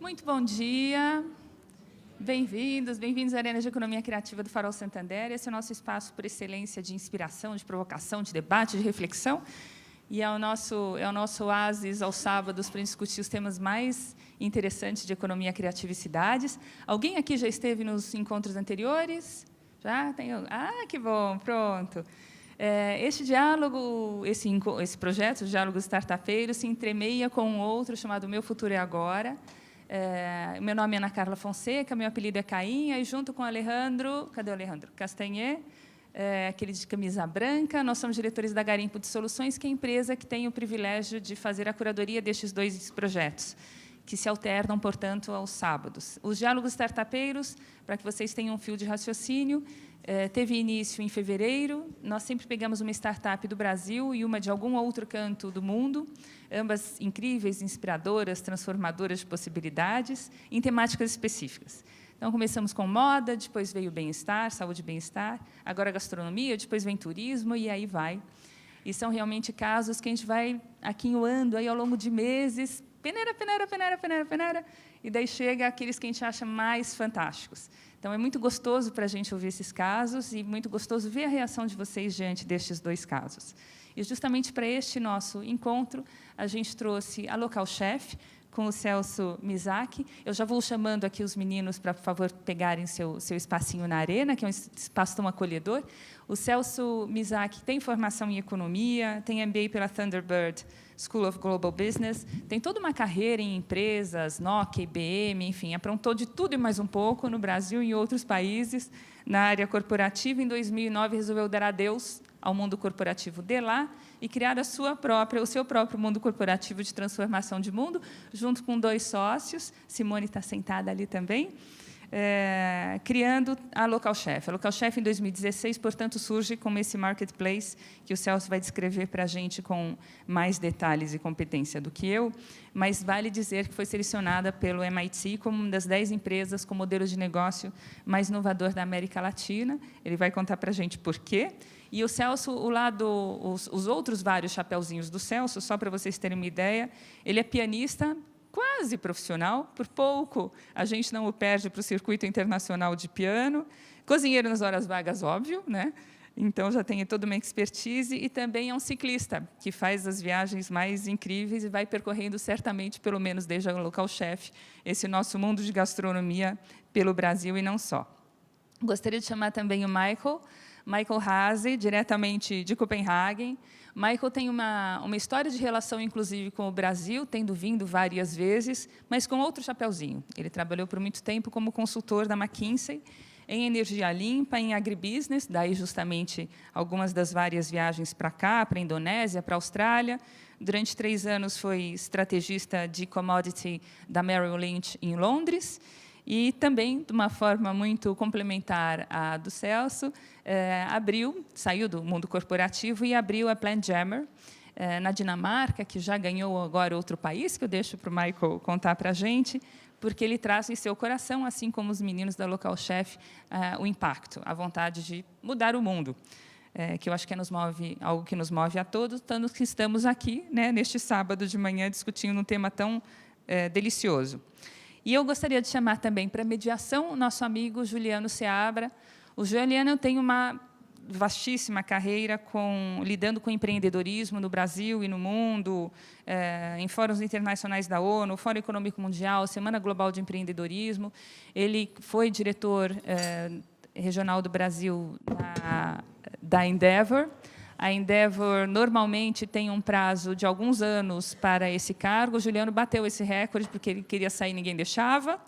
Muito bom dia, bem-vindos à Arena de Economia Criativa do Farol Santander. Esse é o nosso espaço por excelência de inspiração, de provocação, de debate, de reflexão. E é o nosso oásis aos sábados para discutir os temas mais interessantes de economia, criativa e cidades. Alguém aqui já esteve nos encontros anteriores? Já? Ah, que bom, pronto. Este diálogo, esse projeto, o Diálogo Startupeiro, se entremeia com um outro chamado Meu Futuro é Agora. Meu nome é Ana Carla Fonseca, meu apelido é Cainha, e junto com o Alejandro, cadê o Alejandro? Castanhé, aquele de camisa branca, nós somos diretores da Garimpo de Soluções, que é a empresa que tem o privilégio de fazer a curadoria destes dois projetos, que se alternam, portanto, aos sábados. Os diálogos startupeiros, para que vocês tenham um fio de raciocínio, teve início em fevereiro. Nós sempre pegamos uma startup do Brasil e uma de algum outro canto do mundo, ambas incríveis, inspiradoras, transformadoras de possibilidades, em temáticas específicas. Então, começamos com moda, depois veio bem-estar, saúde e bem-estar, agora gastronomia, depois vem turismo, e aí vai. E são realmente casos que a gente vai aquinhoando aí ao longo de meses, peneira, e daí chega aqueles que a gente acha mais fantásticos. Então, é muito gostoso para a gente ouvir esses casos e muito gostoso ver a reação de vocês diante destes dois casos. E, justamente para este nosso encontro, a gente trouxe a Local Chef, com o Celso Misaki. Eu já vou chamando aqui os meninos para, por favor, pegarem seu espacinho na arena, que é um espaço tão acolhedor. O Celso Misaki tem formação em economia, tem MBA pela Thunderbird School of Global Business, tem toda uma carreira em empresas, Nokia, IBM, enfim, aprontou de tudo e mais um pouco no Brasil e em outros países. Na área corporativa, em 2009, resolveu dar adeus ao mundo corporativo de lá e criar o seu próprio mundo corporativo de transformação de mundo, junto com dois sócios, Simone está sentada ali também, criando a Local Chef. A Local Chef, em 2016, portanto, surge como esse marketplace que o Celso vai descrever para a gente com mais detalhes e competência do que eu, mas vale dizer que foi selecionada pelo MIT como uma das 10 empresas com modelo de negócio mais inovador da América Latina. Ele vai contar para a gente por quê. E o Celso, os outros vários chapeuzinhos do Celso, só para vocês terem uma ideia, ele é pianista quase profissional, por pouco a gente não o perde para o circuito internacional de piano, cozinheiro nas horas vagas, óbvio, né? Então já tem toda uma expertise, e também é um ciclista que faz as viagens mais incríveis e vai percorrendo certamente, pelo menos desde a Local Chef, esse nosso mundo de gastronomia pelo Brasil e não só. Gostaria de chamar também o Michael Hase, diretamente de Copenhague. Michael tem uma história de relação, inclusive, com o Brasil, tendo vindo várias vezes, mas com outro chapeuzinho. Ele trabalhou por muito tempo como consultor da McKinsey, em energia limpa, em agribusiness, daí justamente algumas das várias viagens para cá, para a Indonésia, para a Austrália. Durante 3 anos foi estrategista de commodity da Merrill Lynch em Londres. E também, de uma forma muito complementar à do Celso, saiu do mundo corporativo e abriu a Plant Jammer, na Dinamarca, que já ganhou agora outro país, que eu deixo para o Michael contar para a gente, porque ele traz em seu coração, assim como os meninos da Local Chef, o impacto, a vontade de mudar o mundo, que eu acho que algo que nos move a todos, tanto que estamos aqui, né, neste sábado de manhã, discutindo um tema tão delicioso. E eu gostaria de chamar também para mediação o nosso amigo Juliano Seabra. O Juliano tem uma vastíssima carreira lidando com empreendedorismo no Brasil e no mundo, em fóruns internacionais da ONU, Fórum Econômico Mundial, Semana Global de Empreendedorismo. Ele foi diretor regional do Brasil da Endeavor. A Endeavor normalmente tem um prazo de alguns anos para esse cargo. O Juliano bateu esse recorde porque ele queria sair e ninguém deixava.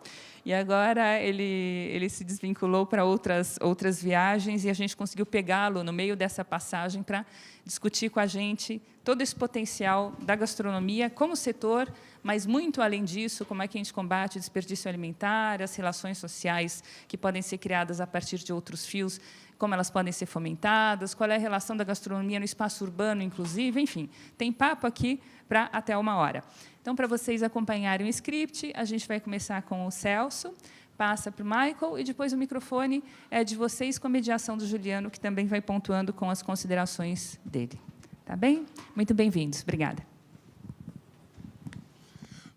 E agora ele se desvinculou para outras viagens e a gente conseguiu pegá-lo no meio dessa passagem para discutir com a gente todo esse potencial da gastronomia como setor, mas, muito além disso, como é que a gente combate o desperdício alimentar, as relações sociais que podem ser criadas a partir de outros fios, como elas podem ser fomentadas, qual é a relação da gastronomia no espaço urbano, inclusive, enfim, tem papo aqui para até 1 hora. Então, para vocês acompanharem o script, a gente vai começar com o Celso, passa para o Michael, e depois o microfone é de vocês, com a mediação do Juliano, que também vai pontuando com as considerações dele. Tá bem? Muito bem-vindos. Obrigada.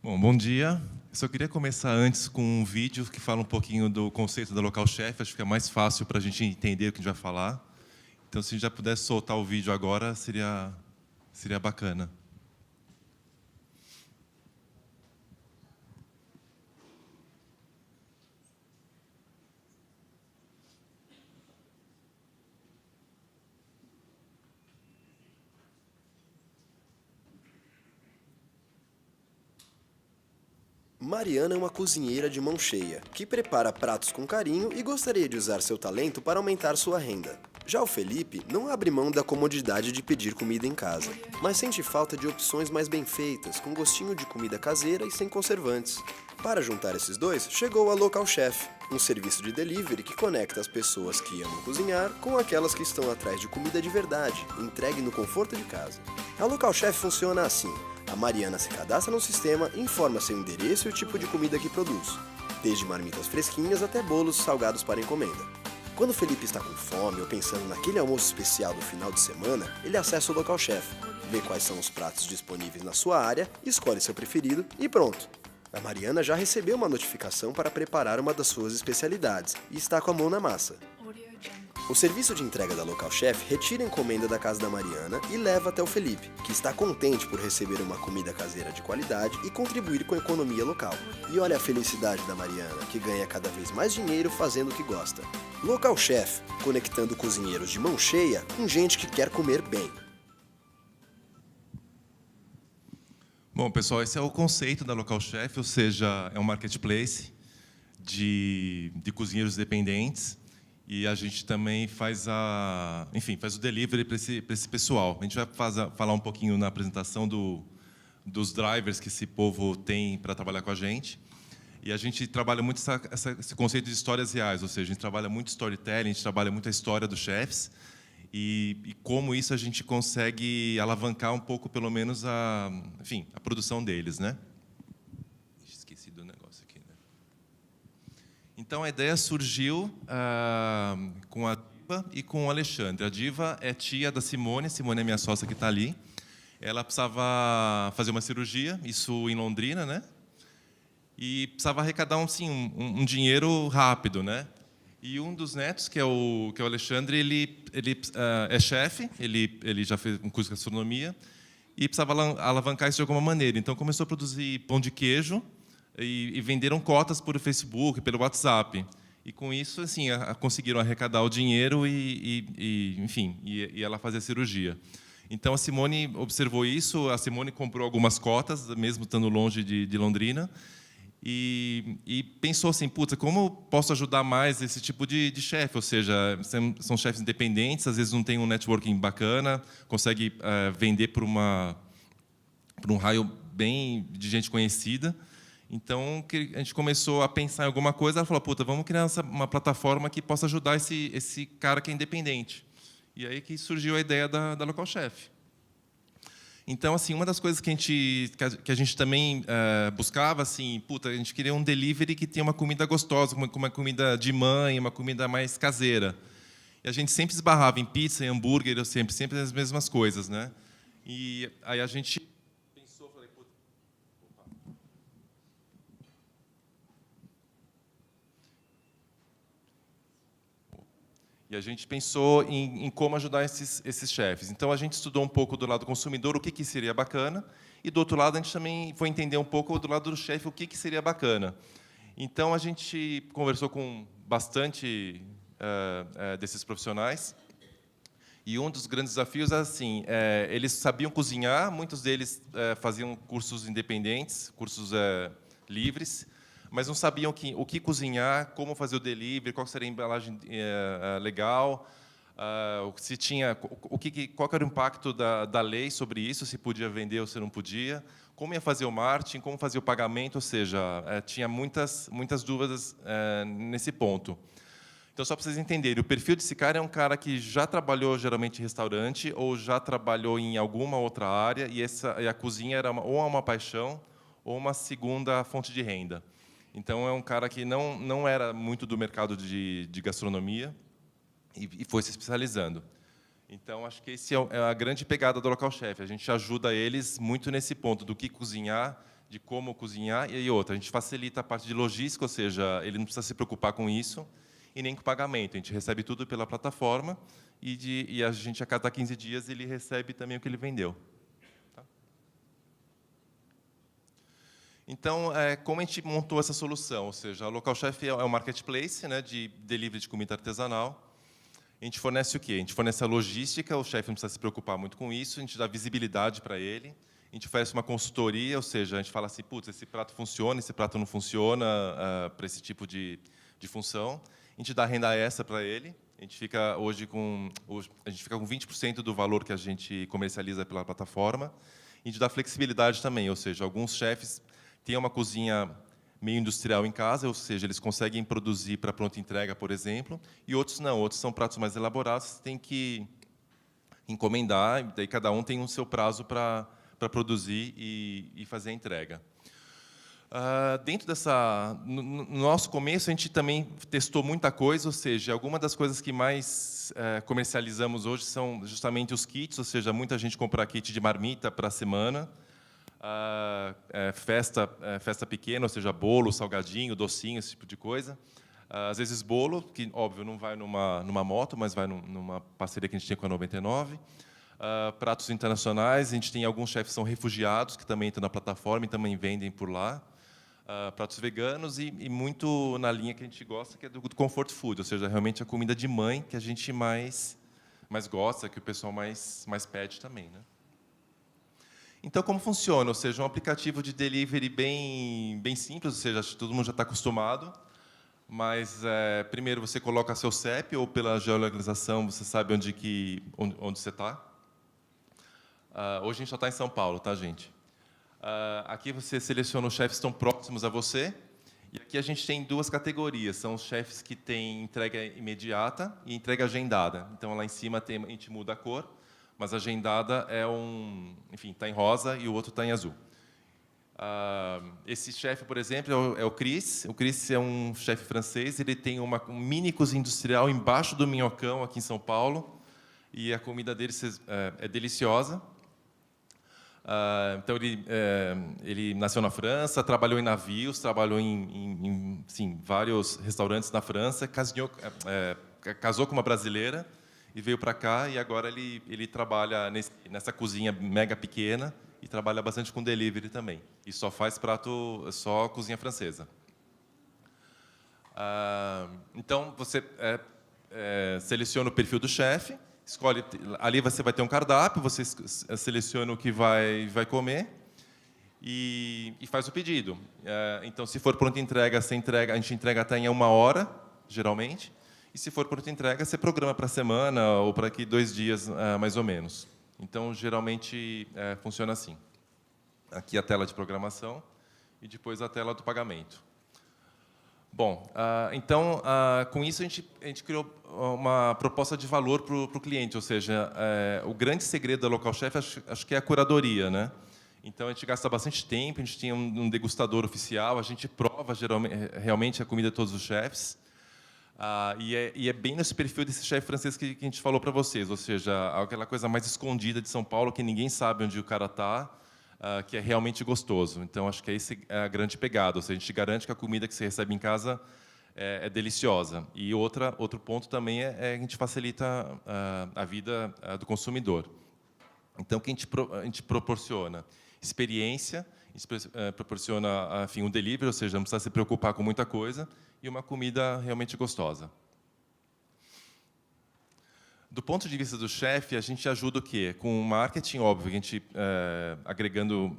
Bom dia. só queria começar antes com um vídeo que fala um pouquinho do conceito da Local Chef. Acho que é mais fácil para a gente entender o que a gente vai falar. Então, se a gente já pudesse soltar o vídeo agora, seria bacana. Mariana é uma cozinheira de mão cheia, que prepara pratos com carinho e gostaria de usar seu talento para aumentar sua renda. Já o Felipe não abre mão da comodidade de pedir comida em casa, mas sente falta de opções mais bem feitas, com gostinho de comida caseira e sem conservantes. Para juntar esses dois, chegou a Local Chef, um serviço de delivery que conecta as pessoas que amam cozinhar com aquelas que estão atrás de comida de verdade, entregue no conforto de casa. A Local Chef funciona assim. A Mariana se cadastra no sistema e informa seu endereço e o tipo de comida que produz, desde marmitas fresquinhas até bolos salgados para encomenda. Quando o Felipe está com fome ou pensando naquele almoço especial do final de semana, ele acessa o Local Chef, vê quais são os pratos disponíveis na sua área, escolhe seu preferido e pronto! A Mariana já recebeu uma notificação para preparar uma das suas especialidades e está com a mão na massa. O serviço de entrega da Local Chef retira a encomenda da casa da Mariana e leva até o Felipe, que está contente por receber uma comida caseira de qualidade e contribuir com a economia local. E olha a felicidade da Mariana, que ganha cada vez mais dinheiro fazendo o que gosta. Local Chef, conectando cozinheiros de mão cheia com gente que quer comer bem. Bom, pessoal, esse é o conceito da Local Chef, ou seja, é um marketplace de cozinheiros dependentes. E a gente também faz o delivery para esse pessoal. A gente vai falar um pouquinho na apresentação dos drivers que esse povo tem para trabalhar com a gente. E a gente trabalha muito esse conceito de histórias reais, ou seja, a gente trabalha muito storytelling, a gente trabalha muito a história dos chefs e como isso a gente consegue alavancar um pouco, pelo menos, a produção deles, né? Esqueci do negócio aqui, né? Então, a ideia surgiu com a Diva e com o Alexandre. A Diva é tia da Simone. A Simone é minha sócia que está ali. Ela precisava fazer uma cirurgia, isso em Londrina, né? E precisava arrecadar um dinheiro rápido, né? E um dos netos, que é o Alexandre, ele é chefe, ele já fez um curso de gastronomia e precisava alavancar isso de alguma maneira. Então, começou a produzir pão de queijo, e venderam cotas por Facebook, pelo WhatsApp. E com isso, assim, conseguiram arrecadar o dinheiro e ela fazia a cirurgia. Então a Simone observou isso, a Simone comprou algumas cotas, mesmo estando longe de Londrina, e pensou assim, puta, como posso ajudar mais esse tipo de chefe? Ou seja, são chefes independentes, às vezes não tem um networking bacana, consegue vender por um raio bem de gente conhecida. Então, a gente começou a pensar em alguma coisa, ela falou, puta, vamos criar uma plataforma que possa ajudar esse cara que é independente. E aí que surgiu a ideia da Local Chef. Então, assim, uma das coisas que a gente também buscava, assim, puta, a gente queria um delivery que tenha uma comida gostosa, uma comida de mãe, uma comida mais caseira. E a gente sempre esbarrava em pizza, em hambúrguer, sempre as mesmas coisas, né? E aí a gente pensou, falei, puta, e a gente pensou em como ajudar esses chefes. Então, a gente estudou um pouco do lado do consumidor o que seria bacana, e, do outro lado, a gente também foi entender um pouco do lado do chefe o que seria bacana. Então, a gente conversou com bastante desses profissionais, e um dos grandes desafios é assim, eles sabiam cozinhar, muitos deles faziam cursos independentes, cursos livres, mas não sabiam o que cozinhar, como fazer o delivery, qual seria a embalagem legal, se tinha, qual era o impacto da lei sobre isso, se podia vender ou se não podia, como ia fazer o marketing, como fazer o pagamento, ou seja, tinha muitas dúvidas nesse ponto. Então, só para vocês entenderem, o perfil desse cara é um cara que já trabalhou geralmente em restaurante ou já trabalhou em alguma outra área e a cozinha era ou uma paixão ou uma segunda fonte de renda. Então, é um cara que não era muito do mercado de gastronomia e foi se especializando. Então, acho que esse é a grande pegada do Local Chef. A gente ajuda eles muito nesse ponto do que cozinhar, de como cozinhar, e outra, a gente facilita a parte de logística, ou seja, ele não precisa se preocupar com isso, e nem com o pagamento. A gente recebe tudo pela plataforma, e a gente, a cada 15 dias, ele recebe também o que ele vendeu. Tá? Então, como a gente montou essa solução? Ou seja, a Local Chef é um marketplace, né, de delivery de comida artesanal. A gente fornece o quê? A gente fornece a logística, o chefe não precisa se preocupar muito com isso, a gente dá visibilidade para ele, a gente oferece uma consultoria, ou seja, a gente fala assim, putz, esse prato funciona, esse prato não funciona para esse tipo de função. A gente dá renda extra para ele, a gente fica hoje com 20% do valor que a gente comercializa pela plataforma. A gente dá flexibilidade também, ou seja, alguns chefes têm uma cozinha meio industrial em casa, ou seja, eles conseguem produzir para pronta entrega, por exemplo, e outros não, outros são pratos mais elaborados, você tem que encomendar, e daí cada um tem o seu prazo para produzir e fazer a entrega. Dentro no nosso começo, a gente também testou muita coisa, ou seja, algumas das coisas que mais comercializamos hoje são justamente os kits, ou seja, muita gente compra kit de marmita para a semana, festa pequena, ou seja, bolo, salgadinho, docinho, esse tipo de coisa. Às vezes bolo, que, óbvio, não vai numa moto, mas vai numa parceria que a gente tem com a 99. Pratos internacionais, a gente tem alguns chefes que são refugiados, que também entram na plataforma e também vendem por lá. Pratos veganos e muito na linha que a gente gosta, que é do comfort food, ou seja, realmente a comida de mãe que a gente mais gosta, que o pessoal mais pede também, né? Então, como funciona? Ou seja, um aplicativo de delivery bem simples, ou seja, acho que todo mundo já está acostumado, mas primeiro você coloca seu CEP, ou pela geolocalização você sabe onde você está. Hoje a gente só está em São Paulo, tá, gente? Aqui você seleciona os chefes que estão próximos a você, e aqui a gente tem duas categorias, são os chefes que têm entrega imediata e entrega agendada. Então, lá em cima a gente muda a cor, mas a agendada enfim, está em rosa e o outro está em azul. Esse chefe, por exemplo, é o Chris. O Chris é um chefe francês. Ele tem um mini cozinha industrial embaixo do Minhocão, aqui em São Paulo. E a comida dele é deliciosa. Então, ele nasceu na França, trabalhou em navios, trabalhou em vários restaurantes na França, casou com uma brasileira e veio para cá, e agora ele trabalha nessa cozinha mega pequena e trabalha bastante com delivery também. E só faz só cozinha francesa. Então, você seleciona o perfil do chefe, escolhe, ali você vai ter um cardápio, você seleciona o que vai comer e faz o pedido. Então, se for pronta entrega, a gente entrega até em 1 hora, geralmente. E se for pronta entrega, você programa para a semana ou para aqui 2 dias, mais ou menos. Então, geralmente, funciona assim. Aqui a tela de programação e depois a tela do pagamento. Bom, então, com isso, a gente criou uma proposta de valor para o cliente, ou seja, o grande segredo da Local Chef, acho que é a curadoria, né? Então, a gente gasta bastante tempo, a gente tem um degustador oficial, a gente prova realmente a comida de todos os chefs, e é bem nesse perfil desse chefe francês que a gente falou para vocês, ou seja, aquela coisa mais escondida de São Paulo, que ninguém sabe onde o cara está, que é realmente gostoso. Então, acho que essa é a grande pegada. Ou seja, a gente garante que a comida que você recebe em casa é deliciosa. E outro ponto também é que a gente facilita a vida do consumidor. Então, o que a gente proporciona? Experiência, a gente proporciona, enfim, um delivery, ou seja, não precisa se preocupar com muita coisa, e uma comida realmente gostosa. Do ponto de vista do chefe, a gente ajuda o quê? Com o marketing, óbvio, a gente agregando...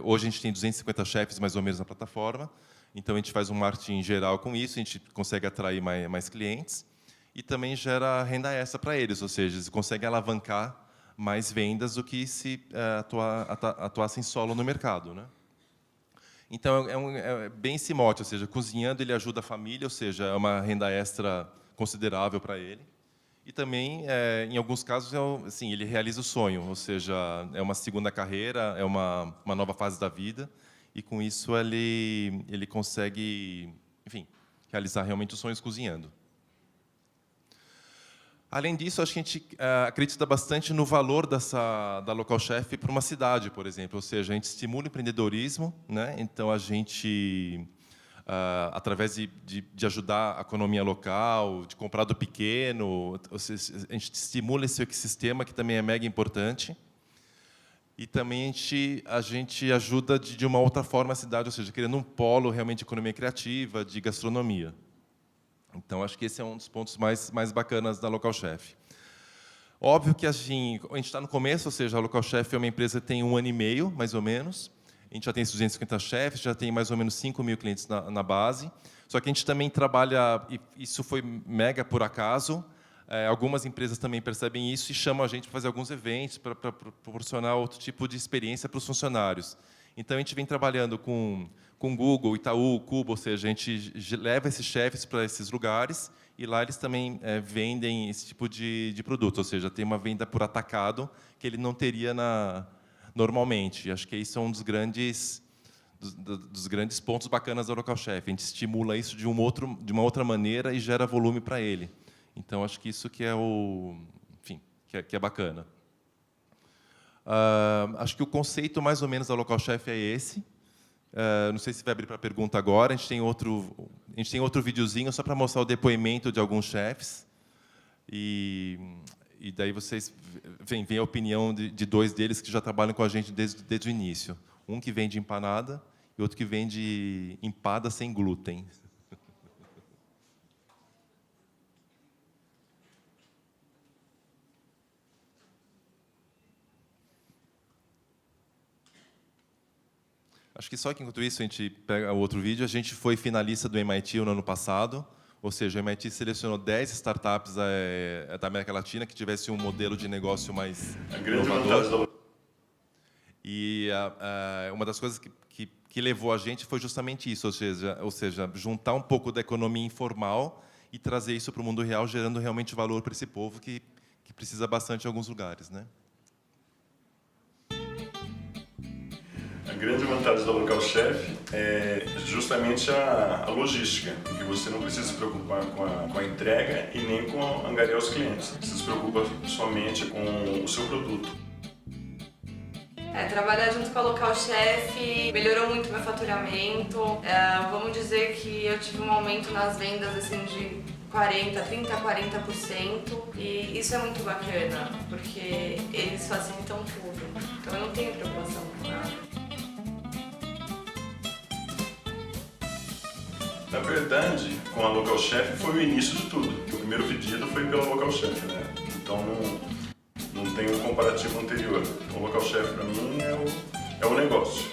hoje a gente tem 250 chefes, mais ou menos, na plataforma. Então, a gente faz um marketing geral com isso, a gente consegue atrair mais clientes. E também gera renda extra para eles, ou seja, eles conseguem alavancar mais vendas do que se atuassem solo no mercado, né? Então, é bem esse mote, ou seja, cozinhando ele ajuda a família, ou seja, é uma renda extra considerável para ele. E também, em alguns casos, assim, ele realiza o sonho, ou seja, é uma segunda carreira, é uma nova fase da vida, e com isso ele consegue, enfim, realizar realmente os sonhos cozinhando. Além disso, acho que a gente acredita bastante no valor da Local Chef para uma cidade, por exemplo. Ou seja, a gente estimula o empreendedorismo, né? Então, a gente, através de ajudar a economia local, de comprar do pequeno, a gente estimula esse ecossistema, que também é mega importante. E também a gente ajuda de uma outra forma a cidade, ou seja, criando um polo realmente de economia criativa, de gastronomia. Então, acho que esse é um dos pontos mais bacanas da Local Chef. Óbvio que assim, a gente está no começo, ou seja, a Local Chef é uma empresa que tem 1 ano e meio, mais ou menos. A gente já tem 250 chefes, já tem mais ou menos 5.000 clientes na base. Só que a gente também trabalha, e isso foi mega por acaso, algumas empresas também percebem isso e chamam a gente para fazer alguns eventos, para proporcionar outro tipo de experiência para os funcionários. Então, a gente vem trabalhando com Google, Itaú, Cubo, ou seja, a gente leva esses chefes para esses lugares e lá eles também vendem esse tipo de produto, ou seja, tem uma venda por atacado que ele não teria normalmente. Acho que isso é um dos grandes pontos bacanas da Local Chef. A gente estimula isso de uma outra maneira e gera volume para ele. Então, acho que isso que é que é bacana. Acho que o conceito, mais ou menos, da Local Chef é esse. Não sei se vai abrir para pergunta agora. A gente tem outro videozinho só para mostrar o depoimento de alguns chefs. E daí vocês veem a opinião de 2 deles que já trabalham com a gente desde o início. Um que vende empanada e outro que vende empada sem glúten. Acho que só que, enquanto isso, a gente pega o outro vídeo. A gente foi finalista do MIT no ano passado, ou seja, o MIT selecionou 10 startups da América Latina que tivesse um modelo de negócio mais inovador. E uma das coisas que levou a gente foi justamente isso, ou seja, juntar um pouco da economia informal e trazer isso para o mundo real, gerando realmente valor para esse povo que precisa bastante em alguns lugares, né? A grande vantagem da Local Chef é justamente a logística, porque você não precisa se preocupar com a entrega e nem com angariar os clientes. Você se preocupa somente com o seu produto. Trabalhar junto com a Local Chef melhorou muito meu faturamento. Vamos dizer que eu tive um aumento nas vendas assim, de 30% a 40%, e isso é muito bacana, porque eles facilitam tudo. Então eu não tenho preocupação com nada. Na verdade, com a Local Chef foi o início de tudo. O primeiro pedido foi pela Local Chef, né? Então não tem um comparativo anterior. O Local Chef para mim é o negócio.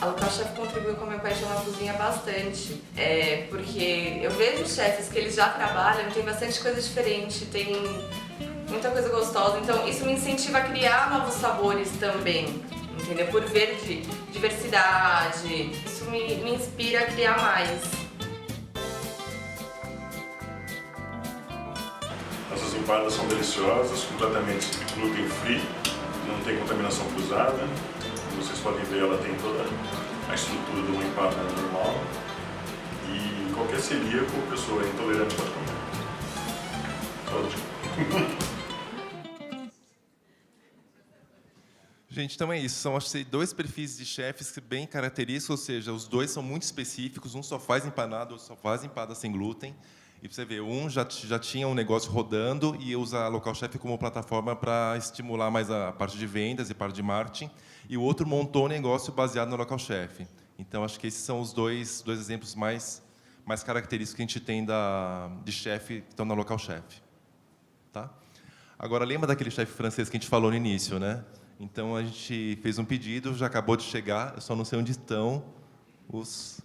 A Local Chef contribuiu com a minha paixão na cozinha bastante, porque eu vejo chefes que eles já trabalham, tem bastante coisa diferente, tem muita coisa gostosa, então isso me incentiva a criar novos sabores também. Entendeu? Por ver diversidade, isso me inspira a criar mais. Nossas empadas são deliciosas, completamente gluten free, não tem contaminação cruzada. Como vocês podem ver, ela tem toda a estrutura de uma empada normal. E qualquer celíaco, pessoa intolerante pode comer. Saúde. Gente, então é isso. São, acho que, 2 perfis de chefes bem característicos, ou seja, os 2 são muito específicos. Um só faz empanada, outro só faz empada sem glúten. E você vê, um já tinha um negócio rodando e usa a Local Chef como plataforma para estimular mais a parte de vendas e parte de marketing. E o outro montou um negócio baseado na Local Chef. Então, acho que esses são os dois exemplos mais característicos que a gente tem de chefe que estão na Local Chef. Tá? Agora, lembra daquele chefe francês que a gente falou no início, né? Então, a gente fez um pedido, já acabou de chegar, eu só não sei onde estão os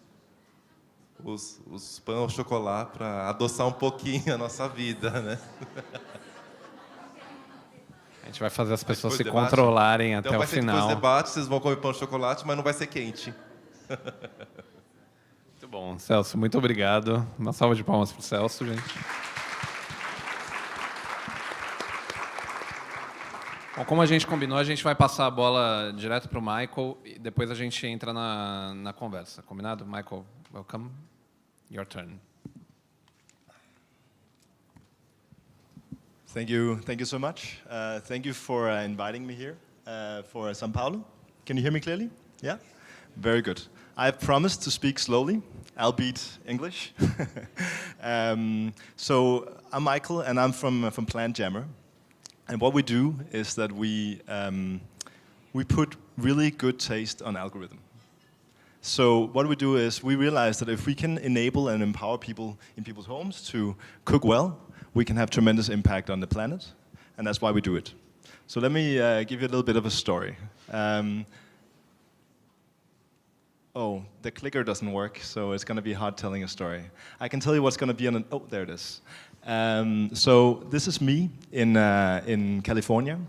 pão ao chocolate para adoçar um pouquinho a nossa vida, né? A gente vai fazer as pessoas se controlarem até o final. Então, depois do debate, vocês vão comer pão de chocolate, mas não vai ser quente. Muito bom. Celso, muito obrigado. Uma salva de palmas para o Celso, gente. Bom, como a gente combinou, a gente vai passar a bola direto para o Michael e depois a gente entra na conversa. Combinado? Michael, welcome. Your turn. Thank you so much. Thank you for inviting me here for São Paulo. Can you hear me clearly? Yeah? Very good. I've promised to speak slowly, albeit English. So I'm Michael, and I'm from PlantJammer. And what we do is that we put really good taste on algorithm. So what we do is we realize that if we can enable and empower people in people's homes to cook well, we can have tremendous impact on the planet, and that's why we do it. So let me give you a little bit of a story. Oh, the clicker doesn't work, so it's going to be hard telling a story. I can tell you what's going to be on an... Oh, there it is. So this is me in California.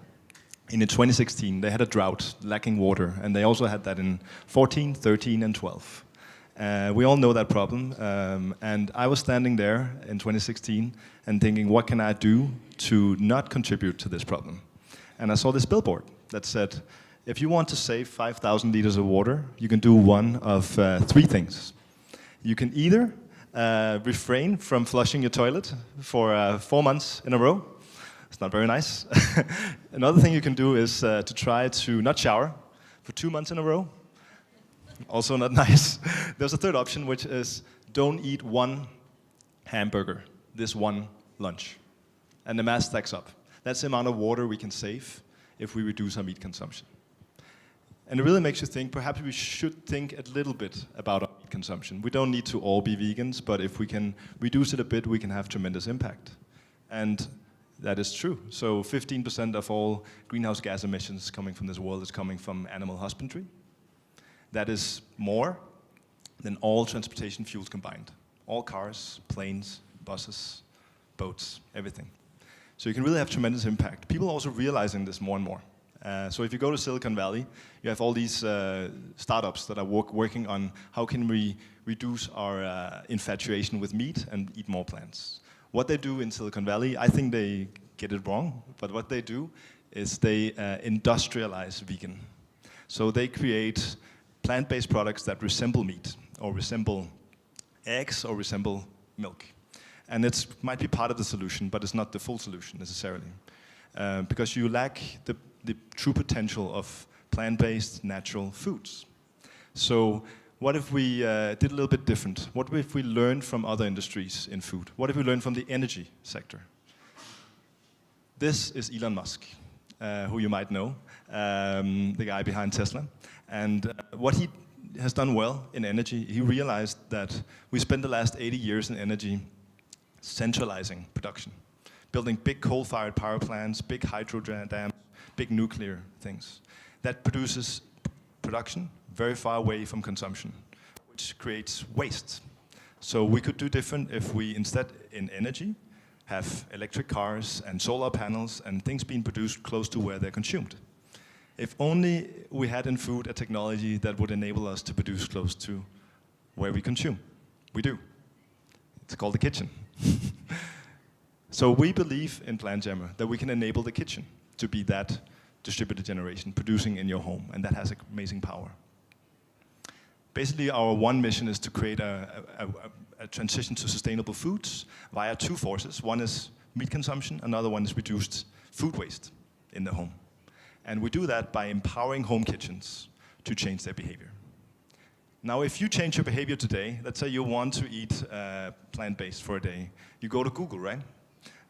In 2016, they had a drought, lacking water, and they also had that in 14, 13, and 12. We all know that problem, and I was standing there in 2016 and thinking, what can I do to not contribute to this problem? And I saw this billboard that said, if you want to save 5,000 liters of water, you can do one of three things. You can either refrain from flushing your toilet for 4 months in a row. It's not very nice. Another thing you can do is to try to not shower for 2 months in a row. Also not nice. There's a third option, which is don't eat one hamburger, this one lunch. And the math stacks up. That's the amount of water we can save if we reduce our meat consumption. And it really makes you think, perhaps we should think a little bit about our meat consumption. We don't need to all be vegans, but if we can reduce it a bit, we can have tremendous impact. And that is true. So 15% of all greenhouse gas emissions coming from this world is coming from animal husbandry. That is more than all transportation fuels combined. All cars, planes, buses, boats, everything. So you can really have tremendous impact. People are also realizing this more and more. So if you go to Silicon Valley, you have all these startups that are working on how can we reduce our infatuation with meat and eat more plants. What they do in Silicon Valley, I think they get it wrong, but what they do is they industrialize vegan. So they create plant-based products that resemble meat, or resemble eggs, or resemble milk. And it might be part of the solution, but it's not the full solution necessarily. Because you lack the true potential of plant-based natural foods. So what if we did a little bit different? What if we learned from other industries in food? What if we learned from the energy sector? This is Elon Musk, who you might know, the guy behind Tesla. And what he has done well in energy, he realized that we spent the last 80 years in energy centralizing production, building big coal-fired power plants, big hydro dams, big nuclear things. That produces production very far away from consumption, which creates waste. So we could do different if we instead, in energy, have electric cars and solar panels and things being produced close to where they're consumed. If only we had in food a technology that would enable us to produce close to where we consume. We do. It's called the kitchen. So we believe in PlantJammer that we can enable the kitchen to be that distributed generation, producing in your home, and that has amazing power. Basically, our one mission is to create a transition to sustainable foods via two forces. One is meat consumption, another one is reduced food waste in the home. And we do that by empowering home kitchens to change their behavior. Now, if you change your behavior today, let's say you want to eat plant-based for a day, you go to Google, right?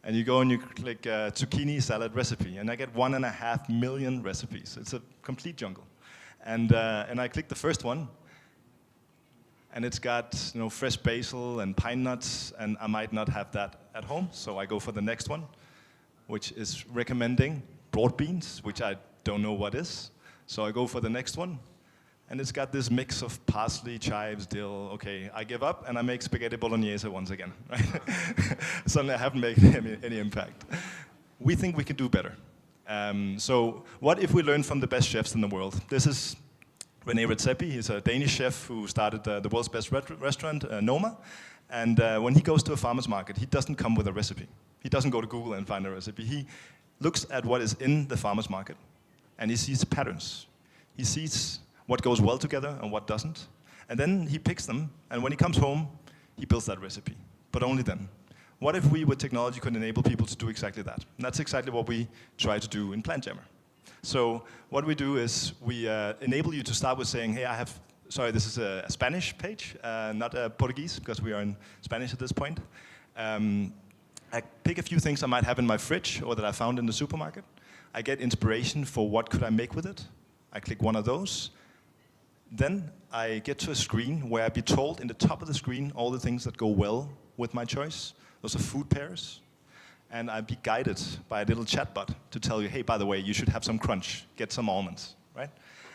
And you go and you click zucchini salad recipe, and I get 1.5 million recipes. It's a complete jungle. And I click the first one, and it's got fresh basil and pine nuts, and I might not have that at home, so I go for the next one, which is recommending broad beans, which I don't know what is. So I go for the next one, and it's got this mix of parsley, chives, dill. Okay, I give up, and I make spaghetti bolognese once again. Right? Suddenly I haven't made any impact. We think we can do better. So what if we learn from the best chefs in the world? This is René Redzepi. He's a Danish chef who started the world's best restaurant, Noma. And when he goes to a farmer's market, he doesn't come with a recipe. He doesn't go to Google and find a recipe. He looks at what is in the farmer's market, and he sees patterns. He sees what goes well together and what doesn't. And then he picks them, and when he comes home, he builds that recipe. But only then. what if we, with technology, could enable people to do exactly that? And that's exactly what we try to do in PlantJammer. So what we do is we enable you to start with saying, hey, sorry, this is a Spanish page, not a Portuguese, because we are in Spanish at this point. I pick a few things I might have in my fridge or that I found in the supermarket. I get inspiration for what could I make with it. I click one of those. Then I get to a screen where I be told in the top of the screen all the things that go well with my choice. Those are food pairs. And I'd be guided by a little chatbot to tell you, hey, by the way, you should have some crunch, get some almonds, right?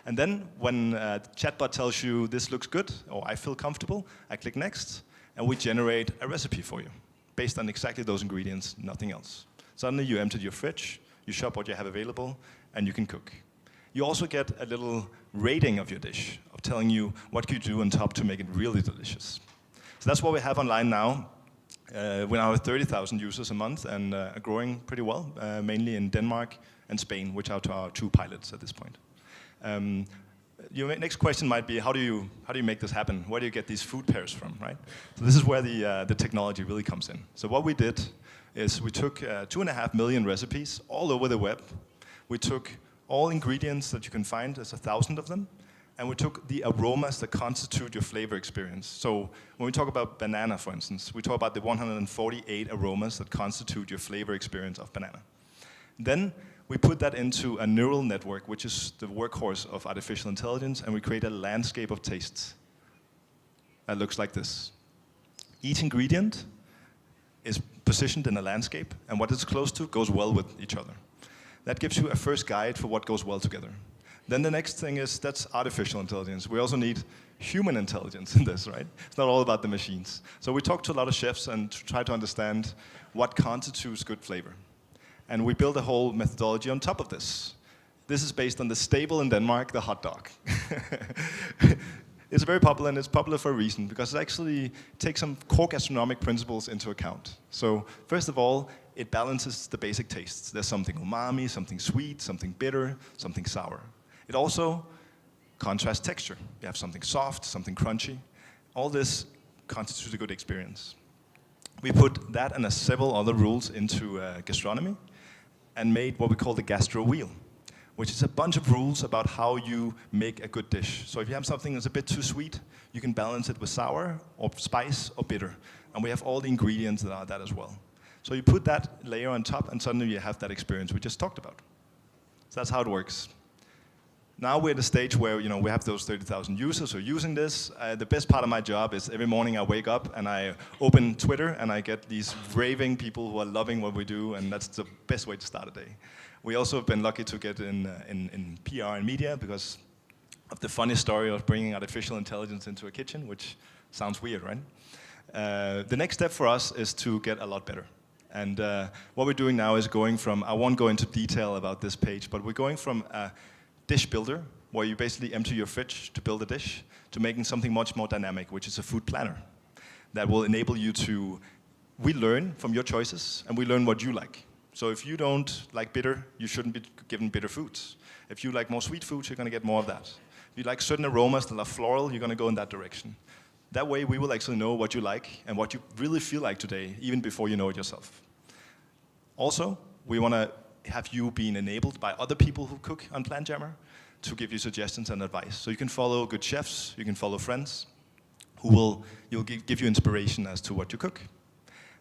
And then when the chatbot tells you this looks good, or I feel comfortable, I click next, and we generate a recipe for you, based on exactly those ingredients, nothing else. Suddenly you empty your fridge, you shop what you have available, and you can cook. You also get a little rating of your dish, of telling you what you do on top to make it really delicious. So that's what we have online now. We now have 30,000 users a month and are growing pretty well, mainly in Denmark and Spain, which are our 2 pilots at this point. Your next question might be, how do you make this happen? Where do you get these food pairs from, right? So this is where the technology really comes in. So what we did is we took 2.5 million recipes all over the web. We took all ingredients that you can find, there's 1,000 of them, and we took the aromas that constitute your flavor experience. So when we talk about banana, for instance, we talk about the 148 aromas that constitute your flavor experience of banana. Then we put that into a neural network, which is the workhorse of artificial intelligence, and we create a landscape of tastes that looks like this. Each ingredient is positioned in a landscape, and what it's close to goes well with each other. That gives you a first guide for what goes well together. Then the next thing is, that's artificial intelligence. We also need human intelligence in this, right? It's not all about the machines. So we talk to a lot of chefs and try to understand what constitutes good flavor. And we build a whole methodology on top of this. This is based on the staple in Denmark, the hot dog. It's very popular, and it's popular for a reason, because it actually takes some core gastronomic principles into account. So first of all, it balances the basic tastes. There's something umami, something sweet, something bitter, something sour. It also contrasts texture. You have something soft, something crunchy. All this constitutes a good experience. We put that and several other rules into gastronomy and made what we call the gastro wheel, which is a bunch of rules about how you make a good dish. So if you have something that's a bit too sweet, you can balance it with sour or spice or bitter. And we have all the ingredients that are that as well. So you put that layer on top, and suddenly you have that experience we just talked about. So that's how it works. Now we're at a stage where we have those 30,000 users who are using this. The best part of my job is every morning I wake up and I open Twitter and I get these raving people who are loving what we do, and that's the best way to start a day. We also have been lucky to get in PR and media because of the funny story of bringing artificial intelligence into a kitchen, which sounds weird, right? The next step for us is to get a lot better. And what we're doing now is going from, I won't go into detail about this page, but we're going from a dish builder, where you basically empty your fridge to build a dish, to making something much more dynamic, which is a food planner that will enable you to, we learn from your choices, and we learn what you like. So if you don't like bitter, you shouldn't be given bitter foods. If you like more sweet foods, you're going to get more of that. If you like certain aromas that are floral, you're going to go in that direction. That way, we will actually know what you like and what you really feel like today, even before you know it yourself. Also, we want to have you being enabled by other people who cook on PlantJammer to give you suggestions and advice. So you can follow good chefs, you can follow friends who will give you inspiration as to what you cook.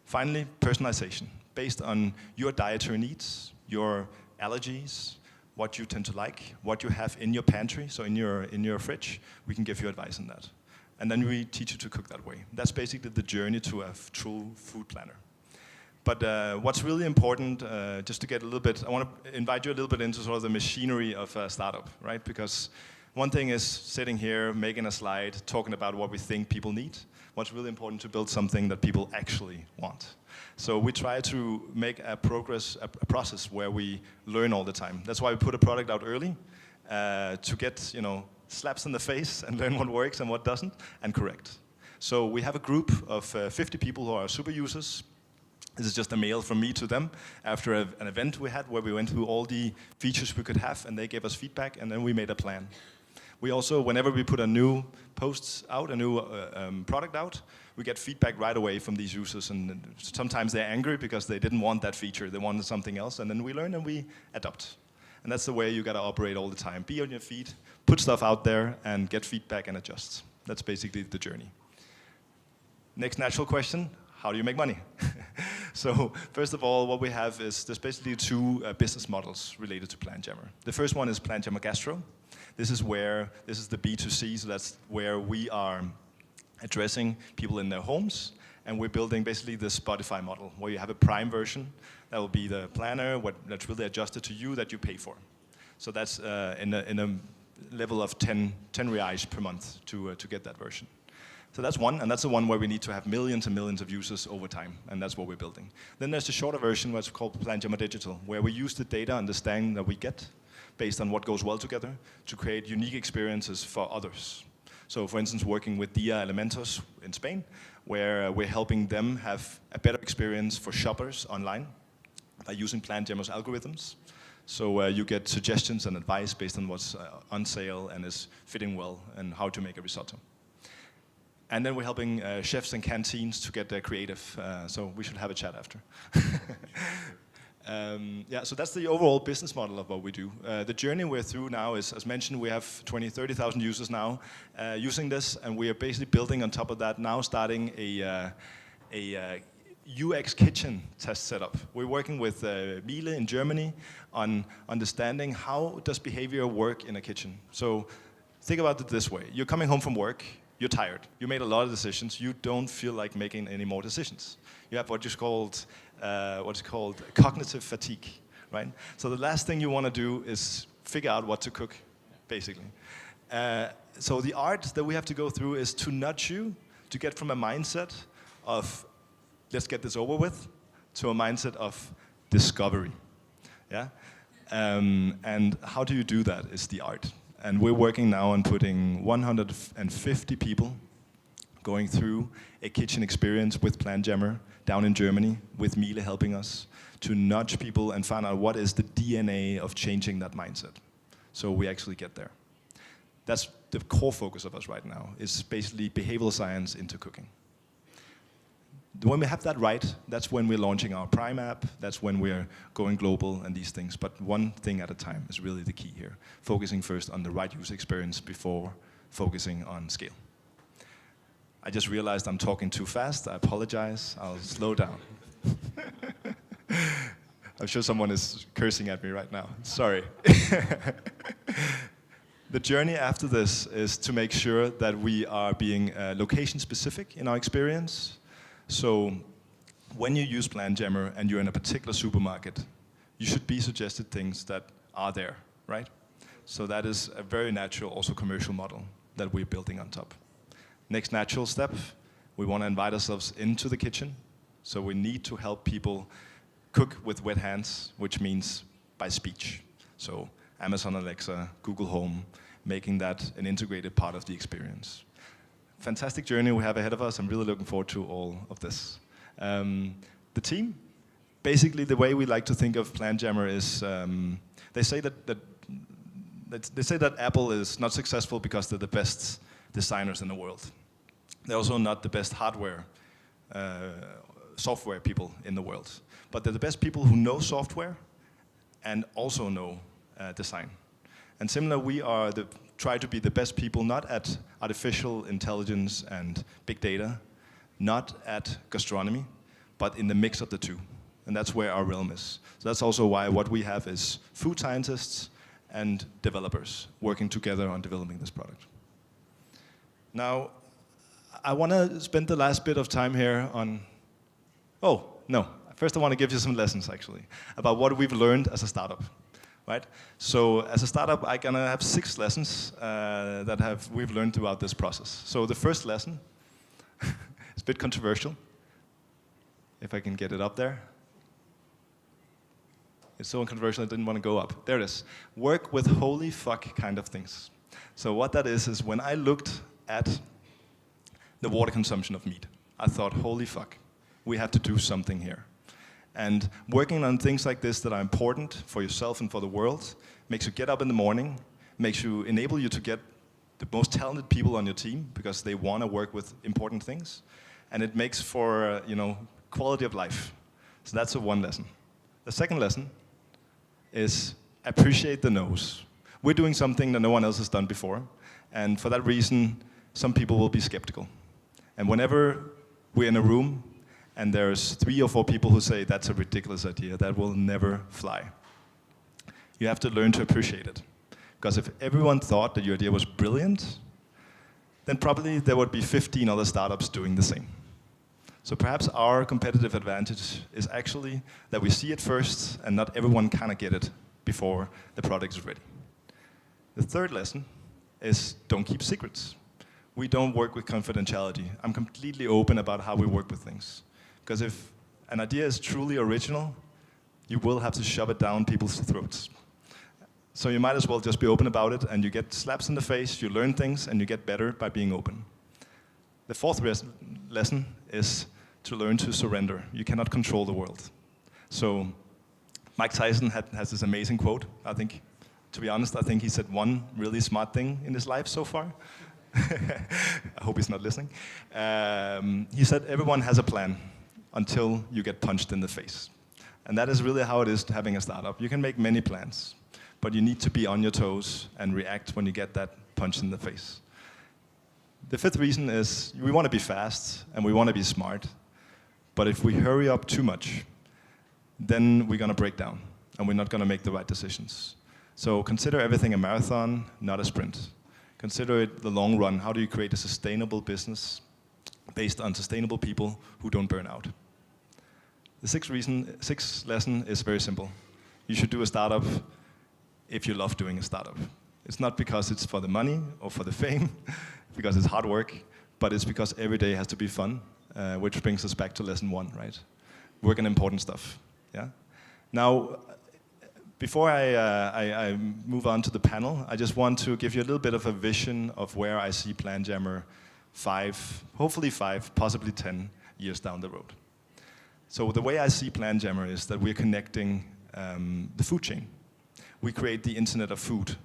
Finally, personalization, based on your dietary needs, your allergies, what you tend to like, what you have in your pantry, so in your fridge, we can give you advice on that. And then we teach you to cook that way. That's basically the journey to a true food planner. But what's really important, just to get a little bit, I want to invite you a little bit into sort of the machinery of a startup, right? Because one thing is sitting here, making a slide, talking about what we think people need. What's really important to build something that people actually want. So we try to make a process where we learn all the time. That's why we put a product out early, to get slaps in the face and learn what works and what doesn't, and correct. So we have a group of 50 people who are super users. This is just a mail from me to them after an event we had where we went through all the features we could have, and they gave us feedback, and then we made a plan. We also, whenever we put a new post out, a new product out, we get feedback right away from these users, and sometimes they're angry because they didn't want that feature, they wanted something else, and then we learn and we adopt. And that's the way you gotta operate all the time. Be on your feet, put stuff out there, and get feedback and adjust. That's basically the journey. Next natural question, how do you make money? So first of all, what we have is there's basically two business models related to PlanJammer. The first one is PlanJammer Gastro. This is the B2C, so that's where we are addressing people in their homes, and we're building basically the Spotify model, where you have a Prime version that will be the planner, that's really adjusted to you that you pay for. So that's in a level of 10 reais per month to get that version. So that's one, and that's the one where we need to have millions and millions of users over time, and that's what we're building. Then there's the shorter version, what's called PlanJammer Digital, where we use the data understanding that we get based on what goes well together to create unique experiences for others. So for instance, working with Dia Elementos in Spain, where we're helping them have a better experience for shoppers online by using PlanJammer's algorithms. So you get suggestions and advice based on what's on sale and is fitting well and how to make a risotto. And then we're helping chefs and canteens to get their creative, so we should have a chat after. Yeah, so that's the overall business model of what we do. The journey we're through now is, as mentioned, we have 30,000 users now using this, and we are basically building on top of that now, starting a UX kitchen test setup. We're working with Miele in Germany on understanding how does behavior work in a kitchen. So think about it this way. You're coming home from work, you're tired. You made a lot of decisions. You don't feel like making any more decisions. You have what's called cognitive fatigue, right? So the last thing you want to do is figure out what to cook, basically. So the art that we have to go through is to nudge you to get from a mindset of let's get this over with to a mindset of discovery, yeah? And how do you do that is the art. And we're working now on putting 150 people going through a kitchen experience with PlanJammer down in Germany, with Miele helping us to nudge people and find out what is the DNA of changing that mindset. So we actually get there. That's the core focus of us right now, is basically behavioral science into cooking. When we have that right, that's when we're launching our Prime app, that's when we're going global and these things. But one thing at a time is really the key here. Focusing first on the right user experience before focusing on scale. I just realized I'm talking too fast. I apologize. I'll slow down. I'm sure someone is cursing at me right now. Sorry. The journey after this is to make sure that we are being location specific in our experience. So when you use PlanJammer and you're in a particular supermarket, you should be suggested things that are there, right? So that is a very natural, also commercial model that we're building on top. Next natural step, we want to invite ourselves into the kitchen. So we need to help people cook with wet hands, which means by speech. So Amazon Alexa, Google Home, making that an integrated part of the experience. Fantastic journey we have ahead of us. I'm really looking forward to all of this. The team, basically the way we like to think of PlanJammer is, they say that Apple is not successful because they're the best designers in the world. They're also not the best hardware, software people in the world. But they're the best people who know software and also know design. And similar, we try to be the best people, not at artificial intelligence and big data, not at gastronomy, but in the mix of the two. And that's where our realm is. So that's also why what we have is food scientists and developers working together on developing this product. Now, I want to spend the last bit of time here on, first I want to give you some lessons actually, about what we've learned as a startup. Right? So as a startup, I'm gonna have 6 lessons that we've learned throughout this process. So the first lesson is a bit controversial. If I can get it up there. It's so controversial I didn't want to go up. There it is. Work with holy fuck kind of things. So what that is when I looked at the water consumption of meat, I thought, holy fuck, we have to do something here. And working on things like this that are important for yourself and for the world makes you get up in the morning, enable you to get the most talented people on your team because they want to work with important things, and it makes for quality of life. So that's the one lesson. The second lesson is appreciate the no's. We're doing something that no one else has done before, and for that reason, some people will be skeptical. And whenever we're in a room and there's 3 or 4 people who say that's a ridiculous idea, that will never fly, you have to learn to appreciate it. Because if everyone thought that your idea was brilliant, then probably there would be 15 other startups doing the same. So perhaps our competitive advantage is actually that we see it first and not everyone kind of get it before the product is ready. The third lesson is don't keep secrets. We don't work with confidentiality. I'm completely open about how we work with things. Because if an idea is truly original, you will have to shove it down people's throats. So you might as well just be open about it, and you get slaps in the face, you learn things, and you get better by being open. The fourth lesson is to learn to surrender. You cannot control the world. So Mike Tyson has this amazing quote. To be honest, I think he said one really smart thing in his life so far. I hope he's not listening. He said, everyone has a plan until you get punched in the face. And that is really how it is having a startup. You can make many plans, but you need to be on your toes and react when you get that punch in the face. The fifth reason is we want to be fast and we want to be smart, but if we hurry up too much, then we're going to break down and we're not going to make the right decisions. So consider everything a marathon, not a sprint. Consider it the long run. How do you create a sustainable business based on sustainable people who don't burn out? The sixth lesson is very simple. You should do a startup if you love doing a startup. It's not because it's for the money or for the fame, because it's hard work, but it's because every day has to be fun, which brings us back to lesson 1, right? Work on important stuff, yeah? Now, before I move on to the panel, I just want to give you a little bit of a vision of where I see Planjammer 5, hopefully 5, possibly 10 years down the road. So the way I see Planjammer is that we're connecting the food chain. We create the Internet of Food.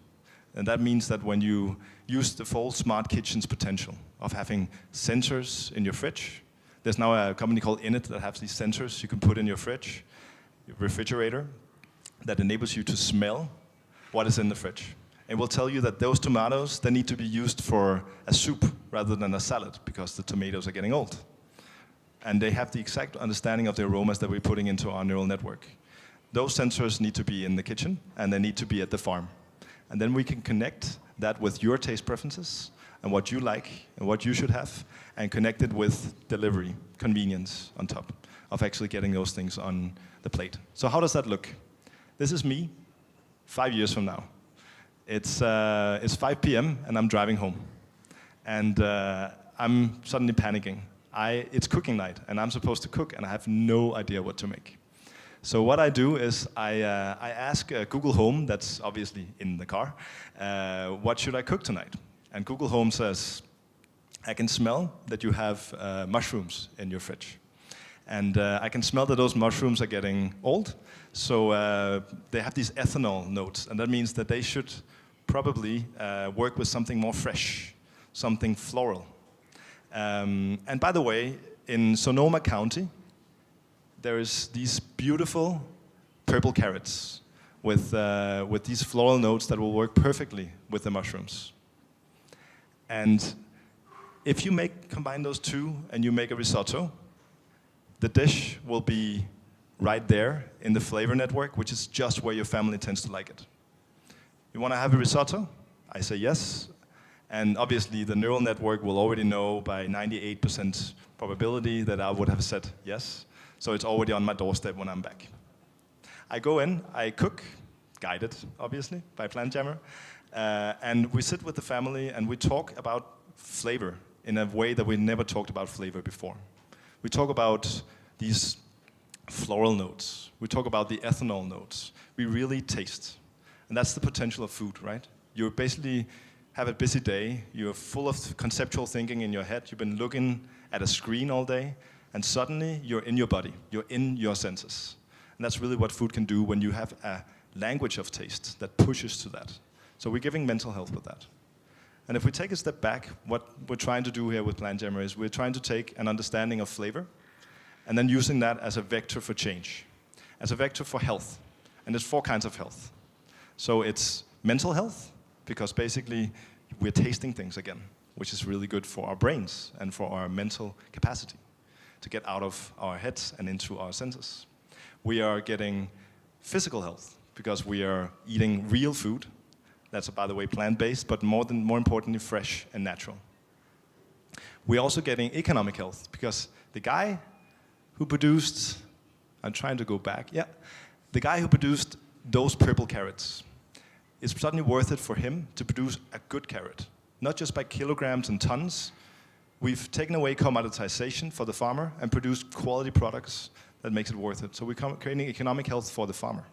And that means that when you use the full smart kitchen's potential of having sensors in your fridge, there's now a company called Innit that has these sensors you can put in your fridge, your refrigerator, that enables you to smell what is in the fridge. It will tell you that those tomatoes, they need to be used for a soup rather than a salad because the tomatoes are getting old. And they have the exact understanding of the aromas that we're putting into our neural network. Those sensors need to be in the kitchen and they need to be at the farm. And then we can connect that with your taste preferences and what you like and what you should have, and connect it with delivery, convenience on top of actually getting those things on the plate. So how does that look? This is me 5 years from now. It's 5 p.m. and I'm driving home. And I'm suddenly panicking. It's cooking night and I'm supposed to cook and I have no idea what to make. So what I do is I ask Google Home, that's obviously in the car, what should I cook tonight? And Google Home says, I can smell that you have mushrooms in your fridge. And I can smell that those mushrooms are getting old. So they have these ethanol notes, and that means that they should probably work with something more fresh, something floral. And by the way, in Sonoma County, there is these beautiful purple carrots with these floral notes that will work perfectly with the mushrooms. And if you combine those two and you make a risotto, the dish will be right there in the flavor network, which is just where your family tends to like it. You want to have a risotto? I say yes. And obviously, the neural network will already know by 98% probability that I would have said yes. So it's already on my doorstep when I'm back. I go in, I cook, guided, obviously, by Planjammer. And we sit with the family and we talk about flavor in a way that we never talked about flavor before. We talk about these floral notes. We talk about the ethanol notes. We really taste. And that's the potential of food, right? You basically have a busy day. You're full of conceptual thinking in your head. You've been looking at a screen all day. And suddenly, you're in your body. You're in your senses. And that's really what food can do when you have a language of taste that pushes to that. So we're giving mental health with that. And if we take a step back, what we're trying to do here with PlantGemmer is we're trying to take an understanding of flavor and then using that as a vector for change, as a vector for health. And there's 4 kinds of health. So it's mental health, because basically we're tasting things again, which is really good for our brains and for our mental capacity to get out of our heads and into our senses. We are getting physical health, because we are eating real food. That's, by the way, plant-based, but more importantly, fresh and natural. We're also getting economic health, because the guy who produced, I'm trying to go back, yeah, the guy who produced those purple carrots, it's suddenly worth it for him to produce a good carrot, not just by kilograms and tons. We've taken away commoditization for the farmer and produced quality products that makes it worth it. So we're creating economic health for the farmer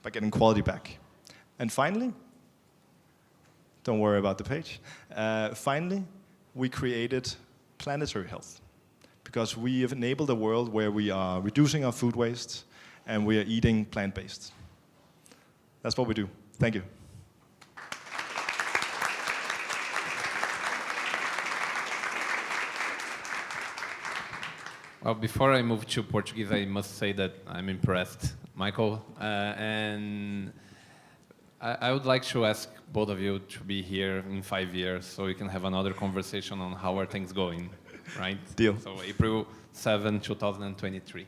by getting quality back. And finally, don't worry about the page. Finally, we created planetary health, because we have enabled a world where we are reducing our food waste and we are eating plant-based. That's what we do. Thank you. Well, before I move to Portuguese, I must say that I'm impressed, Michael. And I would like to ask both of you to be here in 5 years so we can have another conversation on how are things going, right? Deal. So April 7, 2023.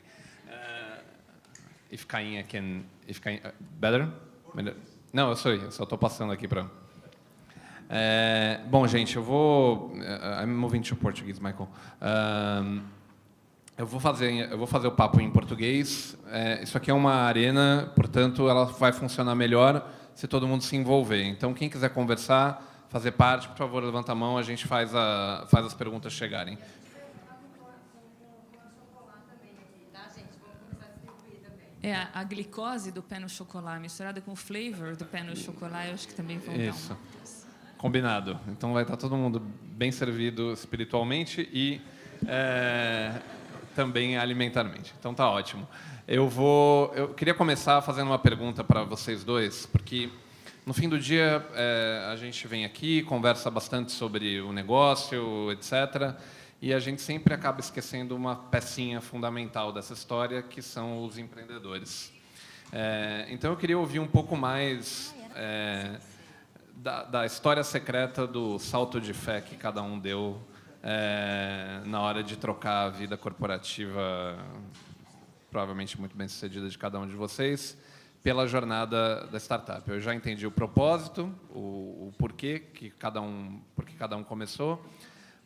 If Cainha can... better? Não, sorry, eu só estou passando aqui para... bom, gente, eu vou... I'm moving to Portuguese, Michael. Eu vou fazer o papo em português. Isso aqui é uma arena, portanto, ela vai funcionar melhor se todo mundo se envolver. Então, quem quiser conversar, fazer parte, por favor, levanta a mão, a gente faz as perguntas chegarem. A glicose do pé no chocolate misturada com o flavor do pé no chocolate, eu acho que também vão dar uma... Combinado. Então vai estar todo mundo bem servido espiritualmente e também alimentarmente. Então tá ótimo. Eu queria começar fazendo uma pergunta para vocês dois, porque no fim do dia a gente vem aqui, conversa bastante sobre o negócio, etc. E a gente sempre acaba esquecendo uma pecinha fundamental dessa história, que são os empreendedores. Então, eu queria ouvir um pouco mais da história secreta do salto de fé que cada um deu na hora de trocar a vida corporativa, provavelmente muito bem sucedida de cada um de vocês, pela jornada da startup. Eu já entendi o propósito, o porquê que cada um começou,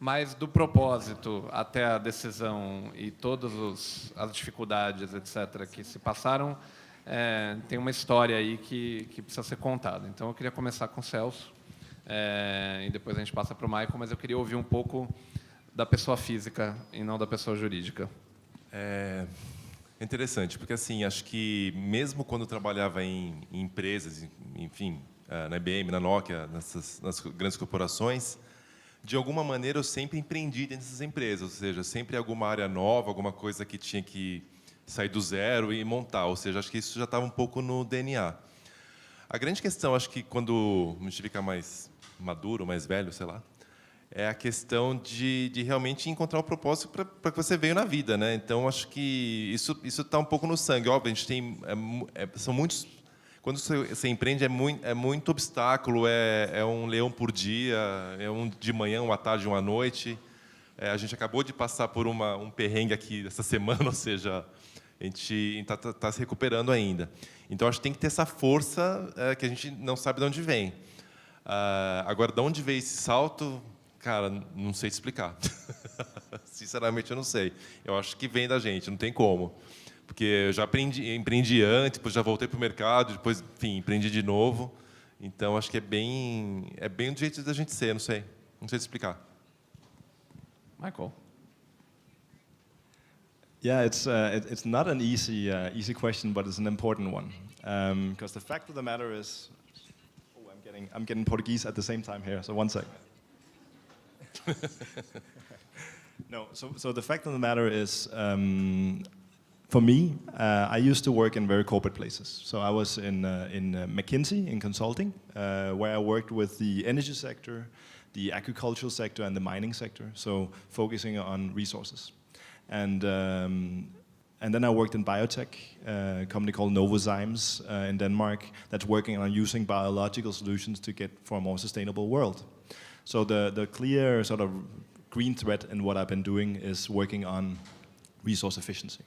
mas do propósito até a decisão e todas as dificuldades, etc., que se passaram, tem uma história aí que precisa ser contada. Então, eu queria começar com o Celso, e depois a gente passa para o Michael, mas eu queria ouvir um pouco da pessoa física e não da pessoa jurídica. É interessante, porque assim, acho que mesmo quando eu trabalhava em empresas, enfim, na IBM, na Nokia, nas grandes corporações, de alguma maneira eu sempre empreendi dentro dessas empresas, ou seja, sempre alguma área nova, alguma coisa que tinha que sair do zero e montar, ou seja, acho que isso já estava um pouco no DNA. A grande questão, acho que quando a gente fica mais maduro, mais velho, sei lá, é a questão de realmente encontrar o propósito para que você veio na vida, né? Então, acho que isso está um pouco no sangue. Óbvio, a gente tem são muitos. Quando você empreende, é muito obstáculo, é um leão por dia, é um de manhã, uma tarde, uma noite. A gente acabou de passar por um perrengue aqui essa semana, ou seja, a gente está se recuperando ainda. Então, acho que tem que ter essa força que a gente não sabe de onde vem. Agora, de onde veio esse salto, cara, não sei te explicar. Sinceramente, eu não sei. Eu acho que vem da gente, não tem como. Porque eu já empreendi antes, depois já voltei para o mercado, depois, enfim, empreendi de novo. Então, acho que é bem do jeito da gente ser, não sei te explicar. Michael. Yeah, it's not an easy question, but it's an important one. Because the fact of the matter is, I'm getting Portuguese at the same time here. So one second. No, so the fact of the matter is, for me, I used to work in very corporate places. So I was in McKinsey in consulting, where I worked with the energy sector, the agricultural sector, and the mining sector. So focusing on resources. And then I worked in biotech, a company called Novozymes in Denmark that's working on using biological solutions to get for a more sustainable world. So the clear sort of green thread in what I've been doing is working on resource efficiency.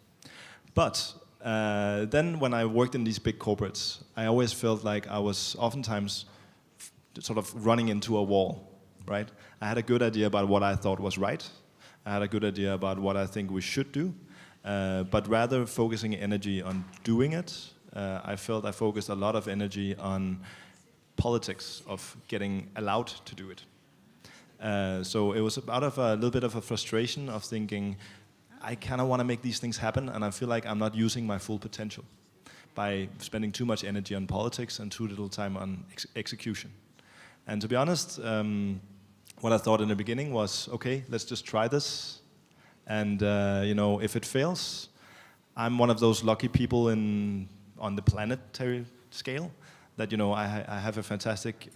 But then when I worked in these big corporates, I always felt like I was oftentimes sort of running into a wall, right? I had a good idea about what I thought was right. I had a good idea about what I think we should do. But rather focusing energy on doing it, I felt I focused a lot of energy on politics of getting allowed to do it. So it was out of a little bit of a frustration of thinking, I kind of want to make these things happen, and I feel like I'm not using my full potential by spending too much energy on politics and too little time on execution. And to be honest, what I thought in the beginning was, okay, let's just try this. And if it fails, I'm one of those lucky people on the planetary scale that I have a fantastic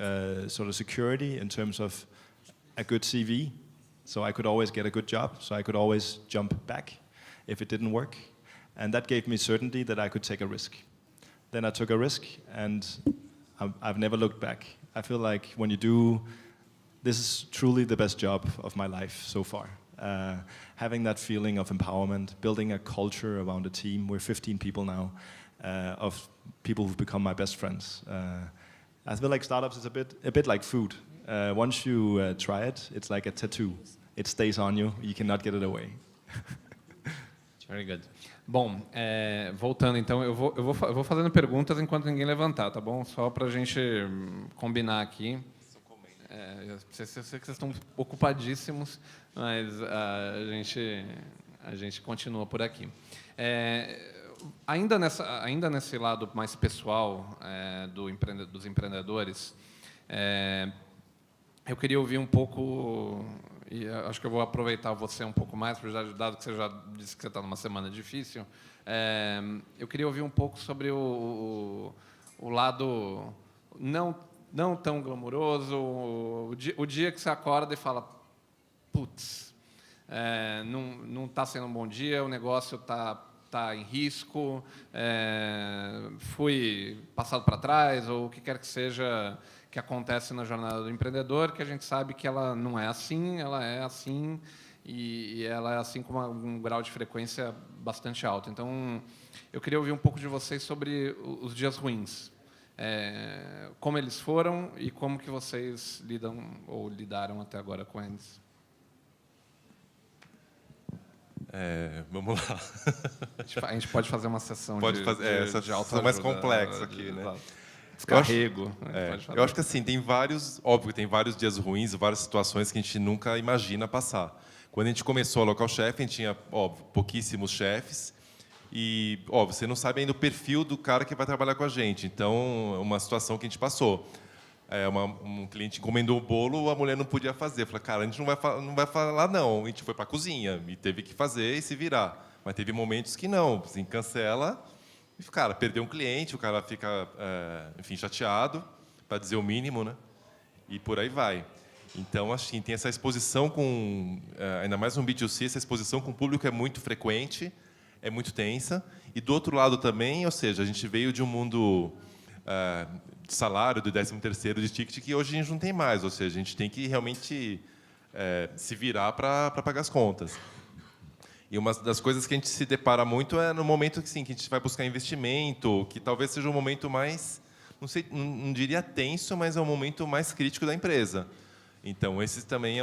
sort of security in terms of a good CV, so I could always get a good job, so I could always jump back if it didn't work, and that gave me certainty that I could take a risk. Then I took a risk, and I've never looked back. I feel like when you do, this is truly the best job of my life so far. Having that feeling of empowerment, building a culture around a team. We're 15 people now, of people who've become my best friends. I feel like startups is a bit like food. Once you try it, it's like a tattoo. It stays on you. You cannot get it away. Very good. Bom, voltando então, eu vou fazendo perguntas enquanto ninguém levantar, tá bom? Só para a gente combinar aqui. Eu sei que vocês estão ocupadíssimos, mas a gente continua por aqui. Ainda nesse lado mais pessoal dos empreendedores, eu queria ouvir um pouco, e acho que eu vou aproveitar você um pouco mais, dado que você já disse que você está numa semana difícil, eu queria ouvir um pouco sobre o lado não tão glamouroso, o dia que você acorda e fala, putz, não está sendo um bom dia, o negócio está em risco, fui passado para trás, ou o que quer que seja que acontece na jornada do empreendedor, que a gente sabe que ela não é assim, ela é assim, e ela é assim com um grau de frequência bastante alto. Então, eu queria ouvir um pouco de vocês sobre os dias ruins. Como eles foram e como que vocês lidam ou lidaram até agora com eles. Vamos lá. A gente pode fazer uma sessão de autoajuda mais complexa aqui, né? Descarrego. Eu acho que assim, tem vários dias ruins, várias situações que a gente nunca imagina passar. Quando a gente começou a Local Chef, a gente tinha, pouquíssimos chefes. E, você não sabe ainda o perfil do cara que vai trabalhar com a gente. Então, uma situação que a gente passou. Um cliente encomendou um bolo, a mulher não podia fazer. Eu falei, cara, a gente não vai falar não. A gente foi para a cozinha e teve que fazer e se virar. Mas teve momentos que não, assim, cancela. E, cara, perdeu um cliente, o cara fica, enfim, chateado, para dizer o mínimo, né? E por aí vai. Então, assim, tem essa exposição com, ainda mais no B2C, essa exposição com o público é muito frequente, é muito tensa. E do outro lado também, ou seja, a gente veio de um mundo de salário, do 13º, de ticket, que hoje a gente não tem mais. Ou seja, a gente tem que realmente se virar para pagar as contas. E uma das coisas que a gente se depara muito é no momento que, sim, que a gente vai buscar investimento, que talvez seja o momento mais, não diria tenso, mas é o momento mais crítico da empresa. Então, esse também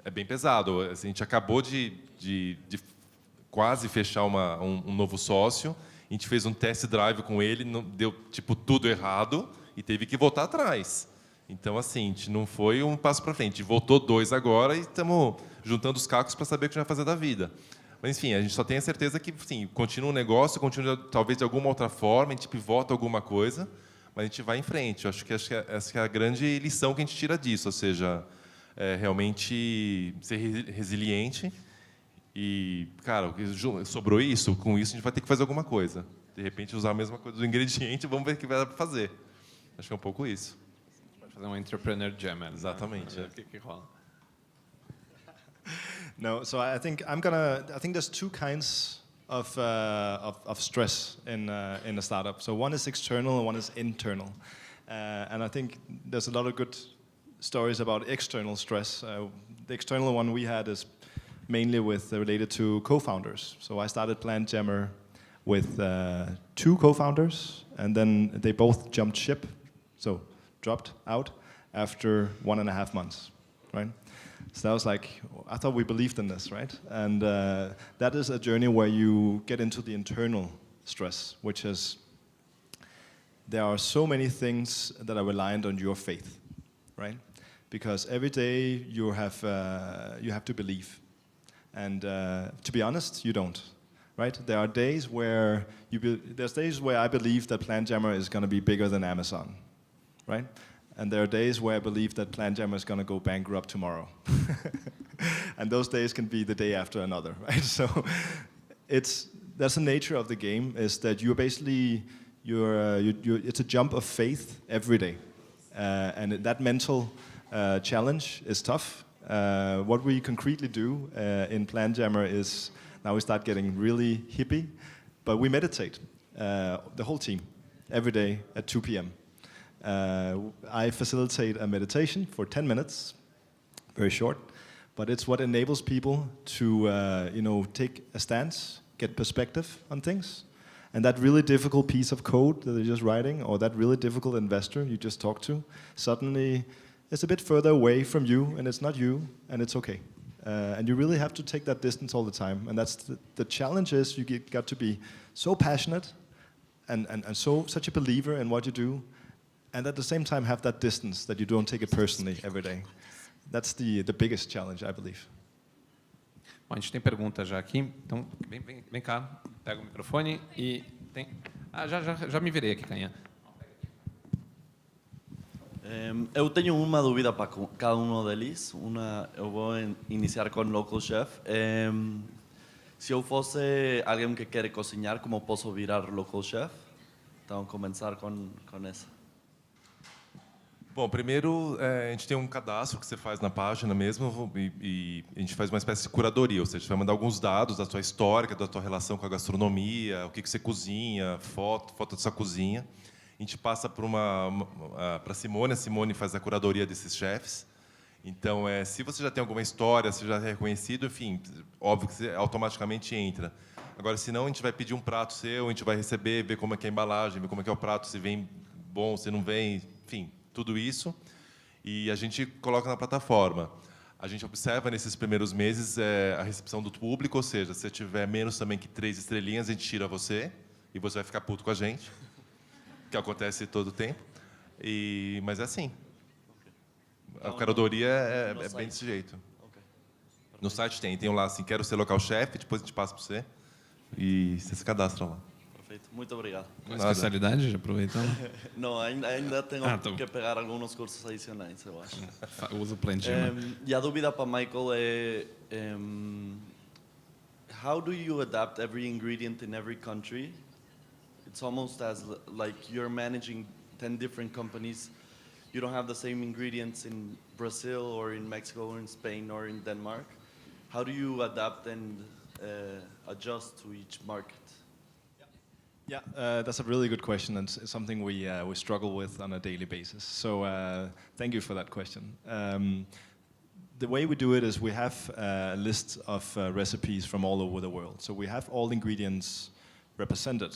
é bem pesado. A gente acabou de quase fechar um novo sócio, a gente fez um test drive com ele, deu tudo errado e teve que voltar atrás. Então, assim, a gente não foi um passo para frente, a gente voltou 2 agora e estamos juntando os cacos para saber o que a gente vai fazer da vida. Mas, enfim, a gente só tem a certeza que, sim, continua o negócio, continua talvez de alguma outra forma, a gente pivota alguma coisa, mas a gente vai em frente. Eu acho que essa é a grande lição que a gente tira disso, ou seja, realmente ser resiliente E, cara, sobrou isso, com isso a gente vai ter que fazer alguma coisa. De repente, usar a mesma coisa do ingrediente, vamos ver o que vai fazer. Acho que é um pouco isso. Vai fazer um entrepreneur jam, né? Exatamente. Ver o que rola. No, so I think there's two kinds of stress in a startup. So one is external and one is internal. And I think there's a lot of good stories about external stress. The external one we had is mainly related to co-founders. So I started PlantJammer with 2 co-founders, and then they both jumped ship, so dropped out after 1.5 months, right? So that was like, I thought we believed in this, right? And that is a journey where you get into the internal stress, which is there are so many things that are reliant on your faith, right? Because every day you have to believe, and to be honest, you don't, right? There are days where there's days where I believe that PlantJammer is going to be bigger than Amazon, right? And there are days where I believe that PlantJammer is going to go bankrupt tomorrow, and those days can be the day after another, right? So that's the nature of the game, is that you're basically it's a jump of faith every day, and that mental challenge is tough. What we concretely do in PlantJammer is now we start getting really hippie, but we meditate, the whole team, every day at 2 p.m. I facilitate a meditation for 10 minutes, very short, but it's what enables people to take a stance, get perspective on things. And that really difficult piece of code that they're just writing, or that really difficult investor you just talked to, suddenly it's a bit further away from you, and it's not you, and it's okay. And you really have to take that distance all the time. And that's the challenge is you got to be so passionate and such a believer in what you do, and at the same time have that distance that you don't take it personally every day. That's the biggest challenge, I believe. Bom, a gente tem pergunta já aqui, então vem cá, pega o microfone e tem... já me virei aqui, Canha. Eu tenho uma dúvida para cada um deles. Eu vou iniciar com Local Chef. Se eu fosse alguém que quer cozinhar, como posso virar Local Chef? Então, começar com essa. Bom, primeiro, a gente tem um cadastro que você faz na página mesmo e a gente faz uma espécie de curadoria, ou seja, a gente vai mandar alguns dados da tua história, da tua relação com a gastronomia, o que você cozinha, foto da sua cozinha. A gente passa para a Simone faz a curadoria desses chefes. Então, se você já tem alguma história, se já é reconhecido, enfim, óbvio que você automaticamente entra. Agora, se não, a gente vai pedir um prato seu, a gente vai receber, ver como é que é a embalagem, ver como é que é o prato, se vem bom, se não vem, enfim, tudo isso, e a gente coloca na plataforma. A gente observa nesses primeiros meses a recepção do público, ou seja, se tiver menos também que 3 estrelinhas, a gente tira você, e você vai ficar puto com a gente, que acontece todo o tempo. Mas é assim. A curadoria é bem desse jeito. No site tem lá assim, quero ser local chef, depois a gente passa para você, e você se cadastra lá. Perfeito, muito obrigado. Uma especialidade, já aproveitando? Não, ainda tenho que pegar alguns cursos adicionais, eu acho. Uso o PlantJammer. E a dúvida para Michael é how do you adapt every ingredient in every country? It's almost as like you're managing 10 different companies. You don't have the same ingredients in Brazil or in Mexico or in Spain or in Denmark. How do you adapt and adjust to each market? Yeah, that's a really good question, and it's something we struggle with on a daily basis. So thank you for that question. The way we do it is we have a list of recipes from all over the world. So we have all ingredients represented,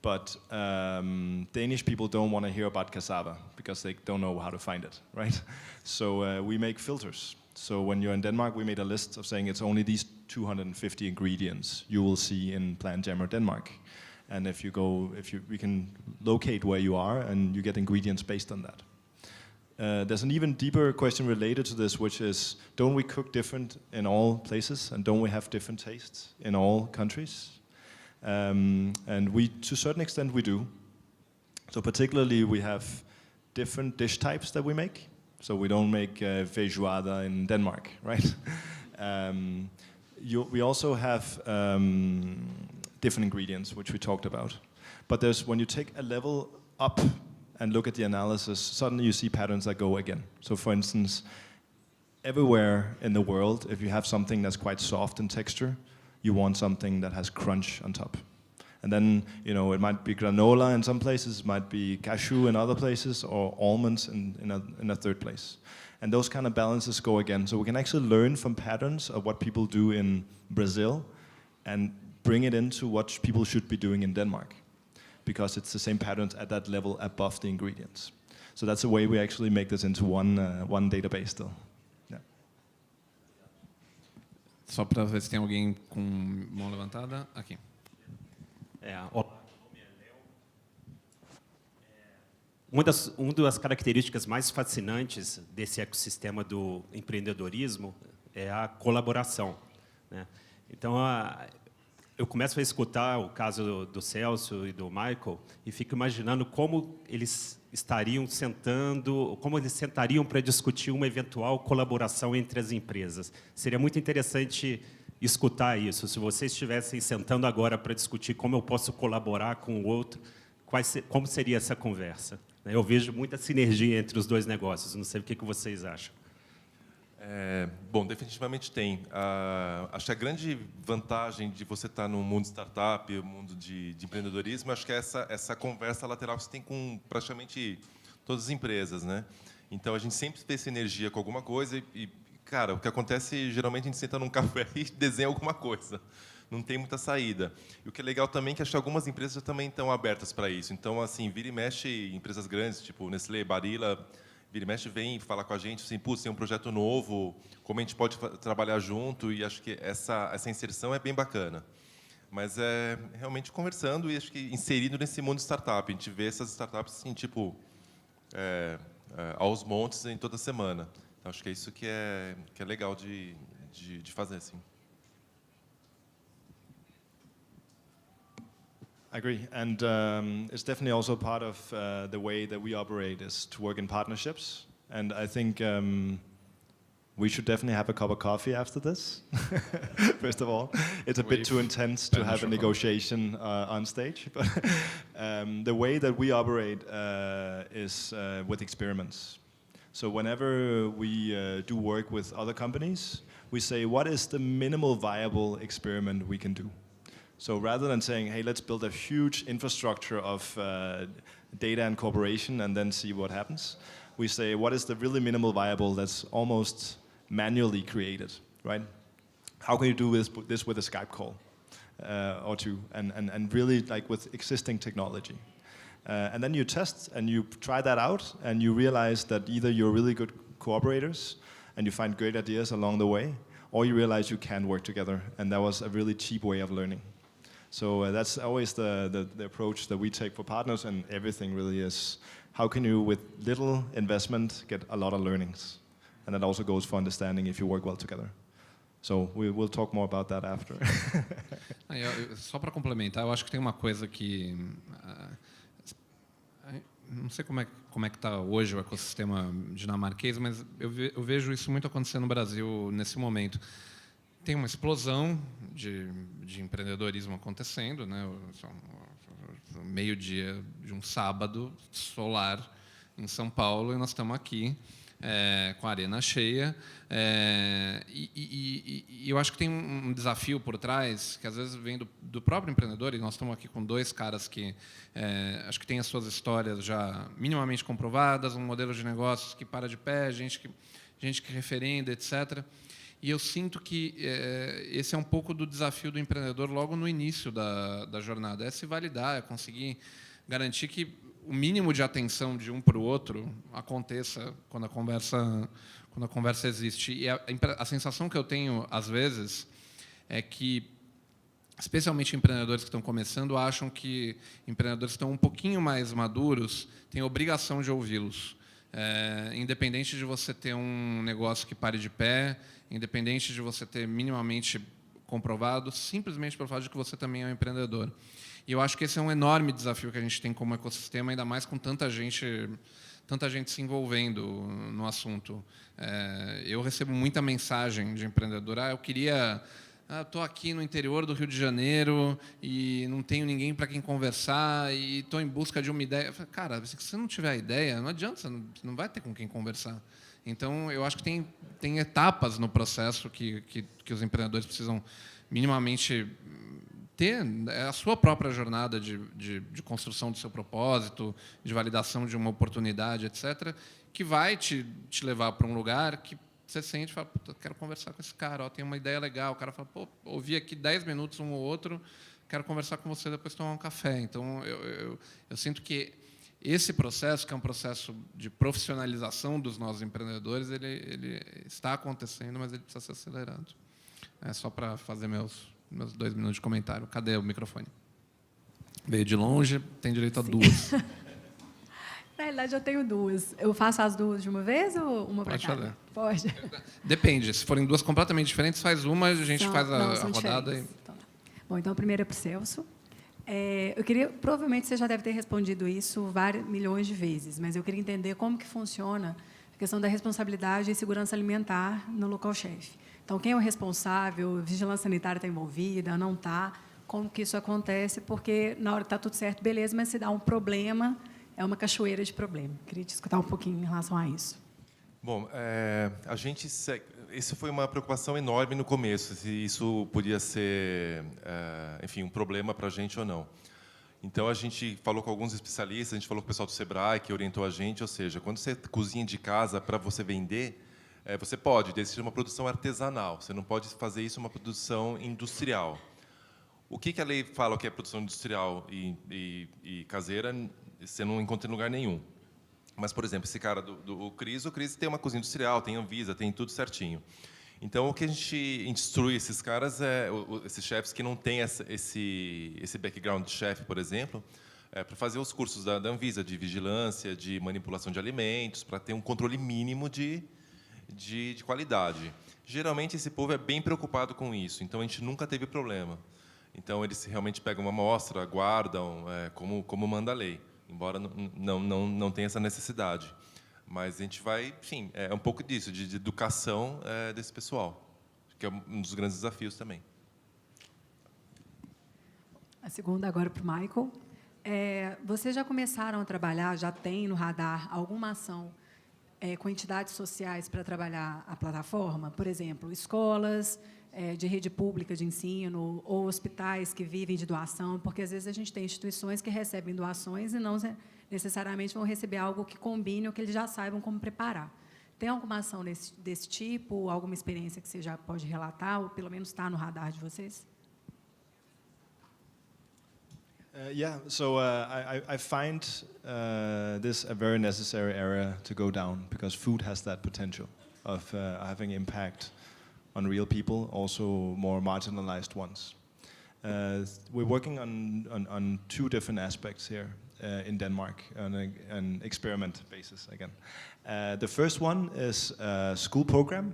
but Danish people don't want to hear about cassava because they don't know how to find it, right? So we make filters. So when you're in Denmark, we made a list of saying it's only these 250 ingredients you will see in PlantJammer Denmark. And we can locate where you are, and you get ingredients based on that. There's an even deeper question related to this, which is, don't we cook different in all places, and don't we have different tastes in all countries? And to a certain extent, we do. So particularly, we have different dish types that we make. So we don't make feijoada in Denmark, right? we also have different ingredients, which we talked about. But when you take a level up and look at the analysis, suddenly you see patterns that go again. So for instance, everywhere in the world, if you have something that's quite soft in texture, you want something that has crunch on top. And then, it might be granola in some places, it might be cashew in other places, or almonds in a third place. And those kind of balances go again. So we can actually learn from patterns of what people do in Brazil and bring it into what people should be doing in Denmark, because it's the same patterns at that level above the ingredients. So that's the way we actually make this into one database still. Yeah. Só para ver se tem alguém com mão levantada. Aqui. Uma das características mais fascinantes desse ecossistema do empreendedorismo é a colaboração, né? Então, eu começo a escutar o caso do Celso e do Michael e fico imaginando como eles sentariam para discutir uma eventual colaboração entre as empresas. Seria muito interessante escutar isso. Se vocês estivessem sentando agora para discutir como eu posso colaborar com o outro, como seria essa conversa? Eu vejo muita sinergia entre os dois negócios. Não sei o que vocês acham. Bom, definitivamente tem. Acho que a grande vantagem de você estar no mundo startup, no mundo de empreendedorismo, acho que é essa conversa lateral que você tem com praticamente todas as empresas, né? Então, a gente sempre tem sinergia com alguma coisa e, cara, o que acontece, geralmente, a gente senta num café e desenha alguma coisa. Não tem muita saída. E o que é legal também é que acho que algumas empresas já também estão abertas para isso. Então, assim, vira e mexe, empresas grandes, tipo Nestlé, Barilla, vira e mexe, vem falar com a gente, assim, putz, tem um projeto novo, como a gente pode trabalhar junto, e acho que essa inserção é bem bacana. Mas é realmente conversando e acho que inserido nesse mundo de startup. A gente vê essas startups, assim, tipo, aos montes em toda semana. Então, acho que é isso que é legal de fazer, assim. I agree, and it's definitely also part of the way that we operate is to work in partnerships. And I think we should definitely have a cup of coffee after this. First of all, it's a bit too intense to have a negotiation on stage. But the way that we operate is with experiments. So whenever we do work with other companies, we say, what is the minimal viable experiment we can do? So rather than saying, hey, let's build a huge infrastructure of data and cooperation and then see what happens, we say, what is the really minimal viable that's almost manually created, right? How can you do this with a Skype call or two, and really like with existing technology? And then you test and you try that out and you realize that either you're really good cooperators and you find great ideas along the way, or you realize you can work together, and that was a really cheap way of learning. So that's always the approach that we take for partners, and everything really is, how can you, with little investment, get a lot of learnings? And that also goes for understanding if you work well together. So we will talk more about that after. Só para complementar, eu acho que tem uma coisa que... não sei como é que está hoje o ecossistema dinamarquês, mas eu vejo isso muito acontecer no Brasil nesse momento. Tem uma explosão de empreendedorismo acontecendo, né? Meio-dia de um sábado solar em São Paulo, e nós estamos aqui com a arena cheia. E eu acho que tem um desafio por trás, que às vezes vem do próprio empreendedor, e nós estamos aqui com dois caras que acho que têm as suas histórias já minimamente comprovadas, um modelo de negócios que para de pé, gente que referenda, etc. E eu sinto que esse é um pouco do desafio do empreendedor logo no início da jornada. É se validar, é conseguir garantir que o mínimo de atenção de um para o outro aconteça quando a conversa existe. E a sensação que eu tenho, às vezes, é que, especialmente empreendedores que estão começando, acham que empreendedores que estão um pouquinho mais maduros têm a obrigação de ouvi-los. Independente de você ter um negócio que pare de pé, independente de você ter minimamente comprovado, simplesmente pelo fato de que você também é um empreendedor. E eu acho que esse é um enorme desafio que a gente tem como ecossistema, ainda mais com tanta gente se envolvendo no assunto. Eu recebo muita mensagem de empreendedor, eu queria estou aqui no interior do Rio de Janeiro e não tenho ninguém para quem conversar e estou em busca de uma ideia. Eu falei, cara, se você não tiver ideia, não adianta, você não vai ter com quem conversar. Então, eu acho que tem etapas no processo que os empreendedores precisam minimamente ter a sua própria jornada de construção do seu propósito, de validação de uma oportunidade, etc., que vai te levar para um lugar que você sente e fala, puta, quero conversar com esse cara, ó, tem uma ideia legal. O cara fala, pô, ouvi aqui 10 minutos um ou outro, quero conversar com você, depois tomar um café. Então, eu sinto que esse processo, que é um processo de profissionalização dos nossos empreendedores, ele está acontecendo, mas ele precisa ser acelerado. É só para fazer meus 2 minutos de comentário. Cadê o microfone? Veio de longe, tem direito a 2. Na realidade, eu tenho 2. Eu faço as 2 de uma vez ou uma para cada? Fazer. Pode. Depende. Se forem 2 completamente diferentes, faz uma, a gente faz a rodada. Então, bom, então a primeira é para o Celso. Eu queria, provavelmente você já deve ter respondido isso vários milhões de vezes, mas eu queria entender como que funciona a questão da responsabilidade e segurança alimentar no local chefe. Então, quem é o responsável? Vigilância sanitária está envolvida? Não está? Como que isso acontece? Porque na hora que está tudo certo, beleza, mas se dá um problema, é uma cachoeira de problema. Queria te escutar um pouquinho em relação a isso. Bom, a gente isso foi uma preocupação enorme no começo, se isso podia ser, enfim, um problema para a gente ou não. Então, a gente falou com alguns especialistas, a gente falou com o pessoal do Sebrae, que orientou a gente, ou seja, quando você cozinha de casa para você vender, você pode, desde que seja uma produção artesanal, você não pode fazer isso uma produção industrial. O que a lei fala que é produção industrial e caseira, você não encontra em lugar nenhum. Mas, por exemplo, esse cara o Cris tem uma cozinha industrial, tem Anvisa, tem tudo certinho. Então, o que a gente instrui esses caras, esses chefes que não têm esse background de chefe, por exemplo, para fazer os cursos da Anvisa, de vigilância, de manipulação de alimentos, para ter um controle mínimo de qualidade. Geralmente, esse povo é bem preocupado com isso, então a gente nunca teve problema. Então, eles realmente pegam uma amostra, guardam, como manda a lei, embora não tenha essa necessidade. Mas a gente vai, enfim, é um pouco disso, de educação desse pessoal, que é um dos grandes desafios também. A segunda agora para o Michael. Vocês já começaram a trabalhar, já tem no radar alguma ação com entidades sociais para trabalhar a plataforma? Por exemplo, escolas de rede pública de ensino ou hospitais que vivem de doação, porque às vezes a gente tem instituições que recebem doações e não necessariamente vão receber algo que combine ou que eles já saibam como preparar. Tem alguma ação desse tipo, alguma experiência que você já pode relatar, ou pelo menos está no radar de vocês? Yeah, so I find this a very necessary area to go down, because food has that potential of having impact on real people, also more marginalized ones. We're working on 2 different aspects here in Denmark on an experiment basis again. The first one is a school program.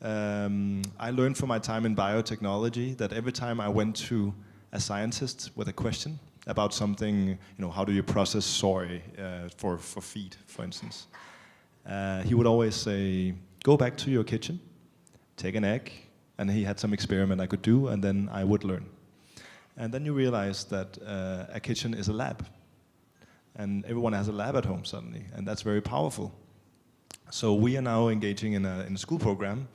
I learned from my time in biotechnology that every time I went to a scientist with a question about something, how do you process soy for feed, for instance, he would always say, go back to your kitchen, take an egg, and he had some experiment I could do, and then I would learn. And then you realize that a kitchen is a lab, and everyone has a lab at home suddenly, and that's very powerful. So we are now engaging in a school program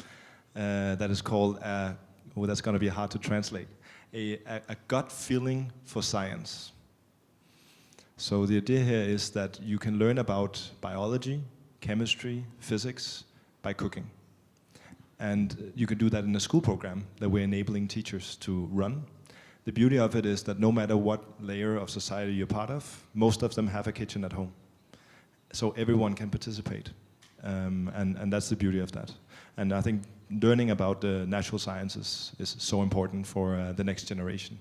that is called, that's going to be hard to translate, a gut feeling for science. So the idea here is that you can learn about biology, chemistry, physics by cooking. And you can do that in a school program that we're enabling teachers to run. The beauty of it is that no matter what layer of society you're part of, most of them have a kitchen at home. So everyone can participate. And that's the beauty of that. And I think learning about the natural sciences is so important for the next generation.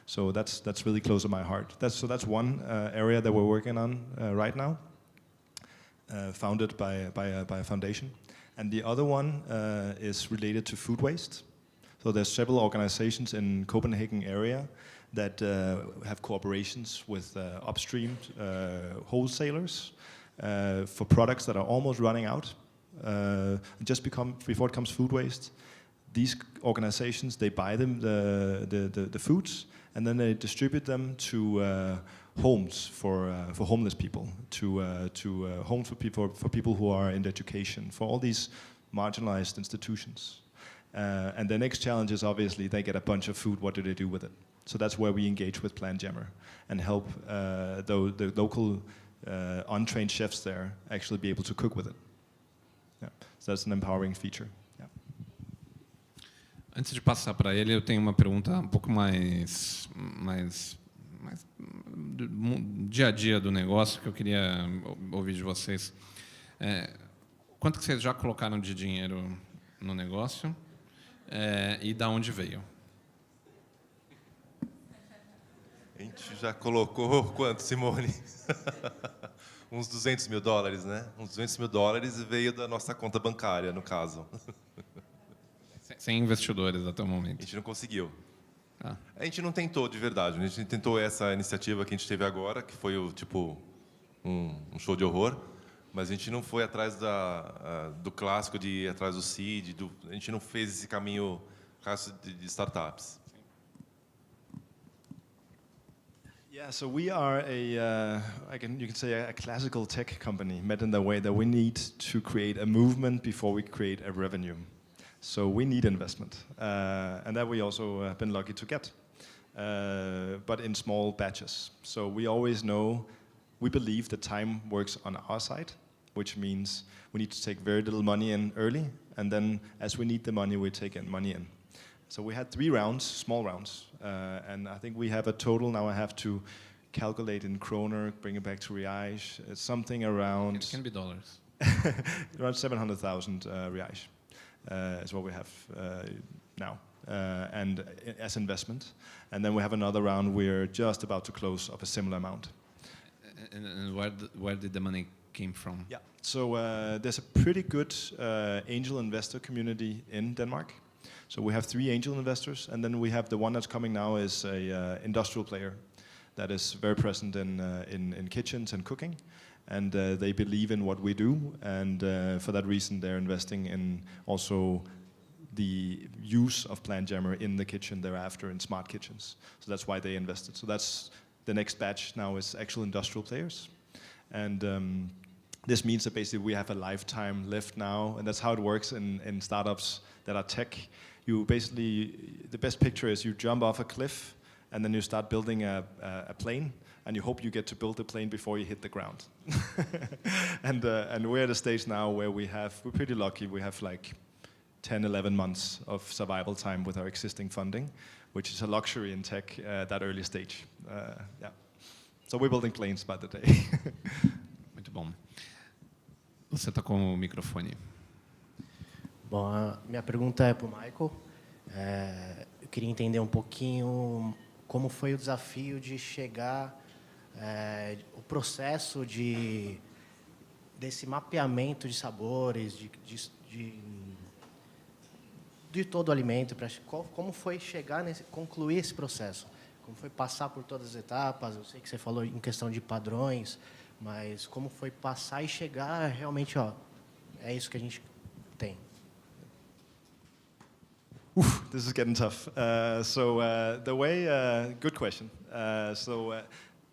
So that's really close to my heart. That's one area that we're working on right now, founded by a foundation. And the other one is related to food waste. So there's several organizations in Copenhagen area that have cooperations with upstream wholesalers for products that are almost running out, before it becomes food waste. these organizations, they buy them the foods, and then they distribute them to homes for homeless people, to homes for people who are in education, for all these marginalized institutions. And the next challenge is obviously they get a bunch of food. What do they do with it? So that's where we engage with PlanJammer and help the local untrained chefs there actually be able to cook with it. Yeah. So that's an empowering feature. Yeah. Antes de passar para ele, eu tenho uma pergunta um pouco mais do dia a dia do negócio que eu queria ouvir de vocês. Quanto que vocês já colocaram de dinheiro no negócio e da onde veio? A gente já colocou quanto, Simone? Uns $200 mil, né? Uns $200 mil veio da nossa conta bancária, no caso. Sem investidores até o momento. A gente não conseguiu. Ah. A gente não tentou de verdade. A gente tentou essa iniciativa que a gente teve agora, que foi um show de horror, mas a gente não foi atrás do clássico de ir atrás do seed. A gente não fez esse caminho de startups. Yeah, so we are you can say a classical tech company, met in the way that we need to create a movement before we create a revenue. So we need investment, and that we also have been lucky to get, but in small batches. So we always know, we believe that time works on our side, which means we need to take very little money in early, and then as we need the money, we take in money in. So we had 3 rounds, small rounds, and I think we have a total, now I have to calculate in kroner, bring it back to reais, it's something around... It can be dollars. around 700,000 reais is what we have now, and as investment. And then we have another round we're just about to close of a similar amount. And where did the money came from? Yeah, so there's a pretty good angel investor community in Denmark. So we have 3 angel investors, and then we have the one that's coming now is a industrial player that is very present in kitchens and cooking, and they believe in what we do, and for that reason they're investing in also the use of PlanJammer in the kitchen thereafter in smart kitchens. So that's why they invested. So that's the next batch now is actual industrial players, and this means that basically we have a lifetime left now, and that's how it works in startups that are tech. You basically, the best picture is you jump off a cliff and then you start building a plane, and you hope you get to build the plane before you hit the ground. And we're at a stage now where we're pretty lucky, we have like 10, 11 months of survival time with our existing funding, which is a luxury in tech that early stage. Yeah. So we're building planes by the day. Muito bom. Você está com o microfone. Bom, a minha pergunta é para o Michael. Eu queria entender um pouquinho como foi o desafio de chegar, o processo desse mapeamento de sabores, de todo o alimento, como foi chegar concluir esse processo, como foi passar por todas as etapas. Eu sei que você falou em questão de padrões, mas como foi passar e chegar realmente, é isso que a gente tem. This is getting tough. The way, good question.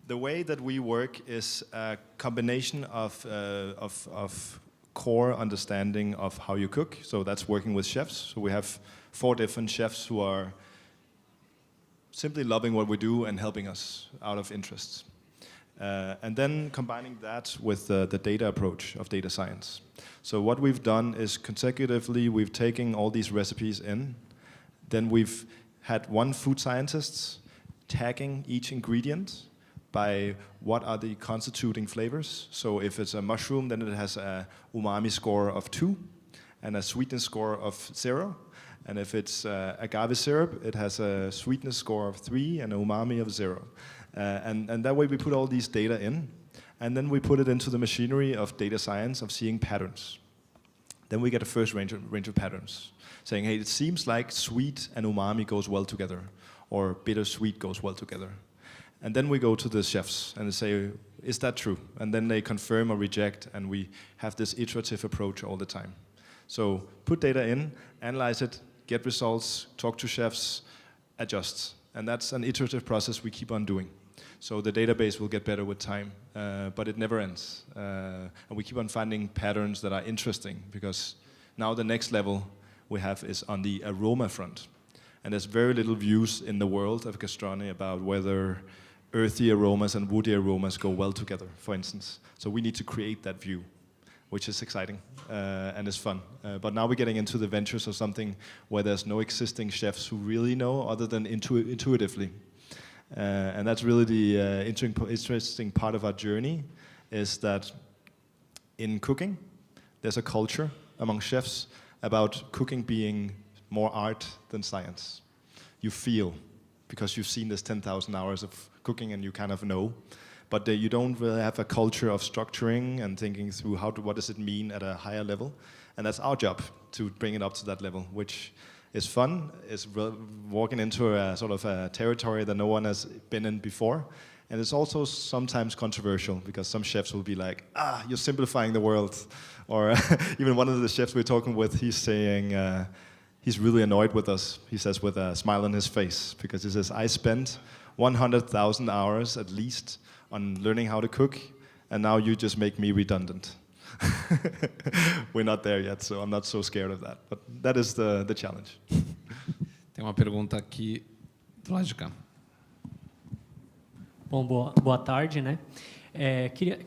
The way that we work is a combination of core understanding of how you cook. So that's working with chefs. So we have 4 different chefs who are simply loving what we do and helping us out of interest. And then combining that with the data approach of data science. So what we've done is consecutively, we've taken all these recipes in. Then we've had 1 food scientist tagging each ingredient by what are the constituting flavors. So if it's a mushroom, then it has a umami score of 2 and a sweetness score of 0. And if it's agave syrup, it has a sweetness score of 3 and a umami of 0. And that way we put all these data in, and then we put it into the machinery of data science of seeing patterns. Then we get a first range of patterns, saying, hey, it seems like sweet and umami goes well together, or bittersweet goes well together. And then we go to the chefs and they say, is that true? And then they confirm or reject, and we have this iterative approach all the time. So put data in, analyze it, get results, talk to chefs, adjust. And that's an iterative process we keep on doing. So the database will get better with time, but it never ends. And we keep on finding patterns that are interesting, because now the next level we have is on the aroma front. And there's very little views in the world of gastronomy about whether earthy aromas and woody aromas go well together, for instance. So we need to create that view, which is exciting and is fun. But now we're getting into the ventures of something where there's no existing chefs who really know other than intuitively. And that's really the interesting part of our journey, is that in cooking, there's a culture among chefs about cooking being more art than science. You feel, because you've seen this 10,000 hours of cooking and you kind of know, but you don't really have a culture of structuring and thinking through what does it mean at a higher level. And that's our job, to bring it up to that level, which is fun. It's walking into a sort of a territory that no one has been in before. And it's also sometimes controversial, because some chefs will be like, you're simplifying the world. Or even one of the chefs we're talking with, he's saying, he's really annoyed with us, he says, with a smile on his face, because he says, I spent 100,000 hours at least on learning how to cook, and now you just make me redundant. We're not there yet, so I'm not so scared of that. But that is the challenge. Tem uma pergunta aqui do lado de cá. Bom, boa tarde, né?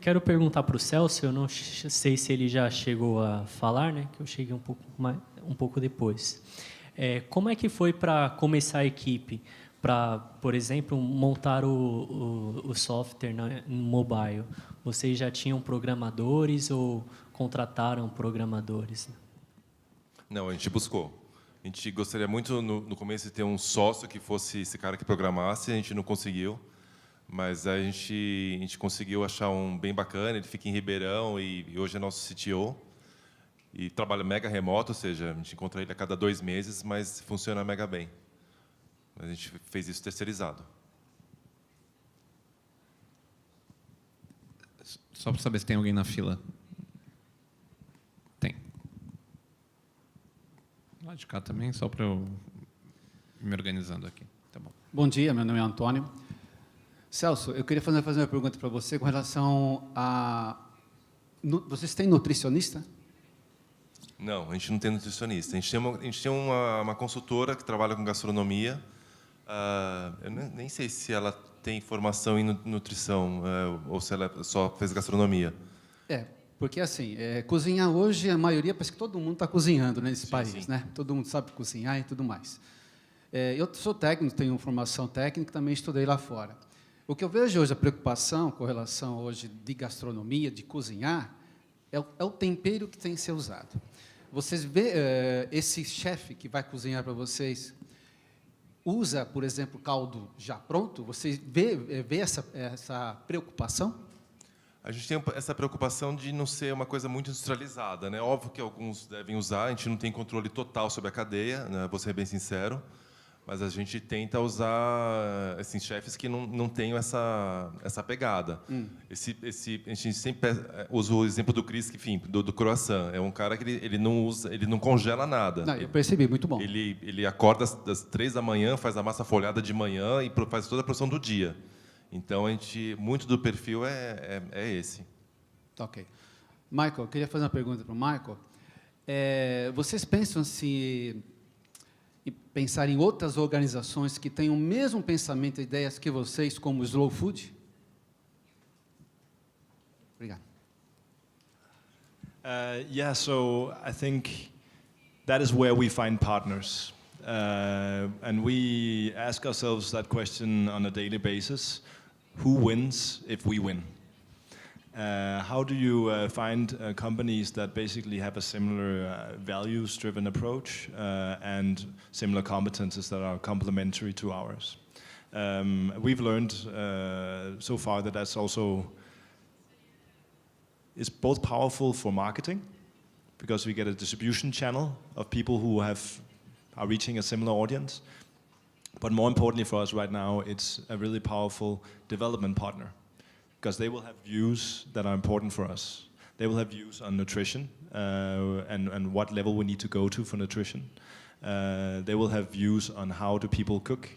Quero perguntar para o Celso, eu não sei se ele já chegou a falar, né? Que eu cheguei um pouco depois. Como é que foi para começar a equipe, para, por exemplo, montar o software no mobile? Vocês já tinham programadores ou contrataram programadores? Não, a gente buscou. A gente gostaria muito, no começo, de ter um sócio que fosse esse cara que programasse, a gente não conseguiu. Mas a gente conseguiu achar um bem bacana, ele fica em Ribeirão e hoje é nosso CTO. E trabalha mega remoto, ou seja, a gente encontra ele a cada 2 meses, mas funciona mega bem. A gente fez isso terceirizado. Só para saber se tem alguém na fila. Tem. Lá de cá também, só para eu ir me organizando aqui. Tá bom. Bom dia, meu nome é Antônio. Celso, eu queria fazer uma pergunta para você com relação a... Vocês têm nutricionista? Não, a gente não tem nutricionista. A gente tem uma consultora que trabalha com gastronomia. Eu nem sei se ela tem formação em nutrição ou se ela só fez gastronomia. Porque assim, cozinhar hoje, a maioria, parece que todo mundo está cozinhando nesse país, sim. né? Todo mundo sabe cozinhar e tudo mais. Eu sou técnico, tenho formação técnica, também estudei lá fora. O que eu vejo hoje, a preocupação com relação hoje de gastronomia, de cozinhar, é o tempero que tem que ser usado. Vocês vê esse chefe que vai cozinhar para vocês, usa, por exemplo, caldo já pronto? Vocês vê essa preocupação? A gente tem essa preocupação de não ser uma coisa muito industrializada, né? Óbvio que alguns devem usar, a gente não tem controle total sobre a cadeia, né? Vou ser bem sincero. Mas a gente tenta usar assim, chefes que não tenham essa pegada. A gente sempre usa o exemplo do Chris, enfim, do croissant. É um cara que ele não congela nada. Não, eu percebi, muito bom. Ele acorda às 3 da manhã, faz a massa folhada de manhã e faz toda a produção do dia. Então, muito do perfil é esse. Ok. Michael, eu queria fazer uma pergunta para o Michael. Vocês pensam e pensar em outras organizações que tenham o mesmo pensamento e ideias que vocês, como o Slow Food? Obrigado. Yeah, so I think that is where we find partners. And we ask ourselves that question on a daily basis. Who wins if we win? How do you find companies that basically have a similar values-driven approach and similar competences that are complementary to ours? We've learned so far that that's also is both powerful for marketing, because we get a distribution channel of people who are reaching a similar audience. But more importantly for us right now, it's a really powerful development partner, because they will have views that are important for us. They will have views on nutrition and what level we need to go to for nutrition. They will have views on how do people cook.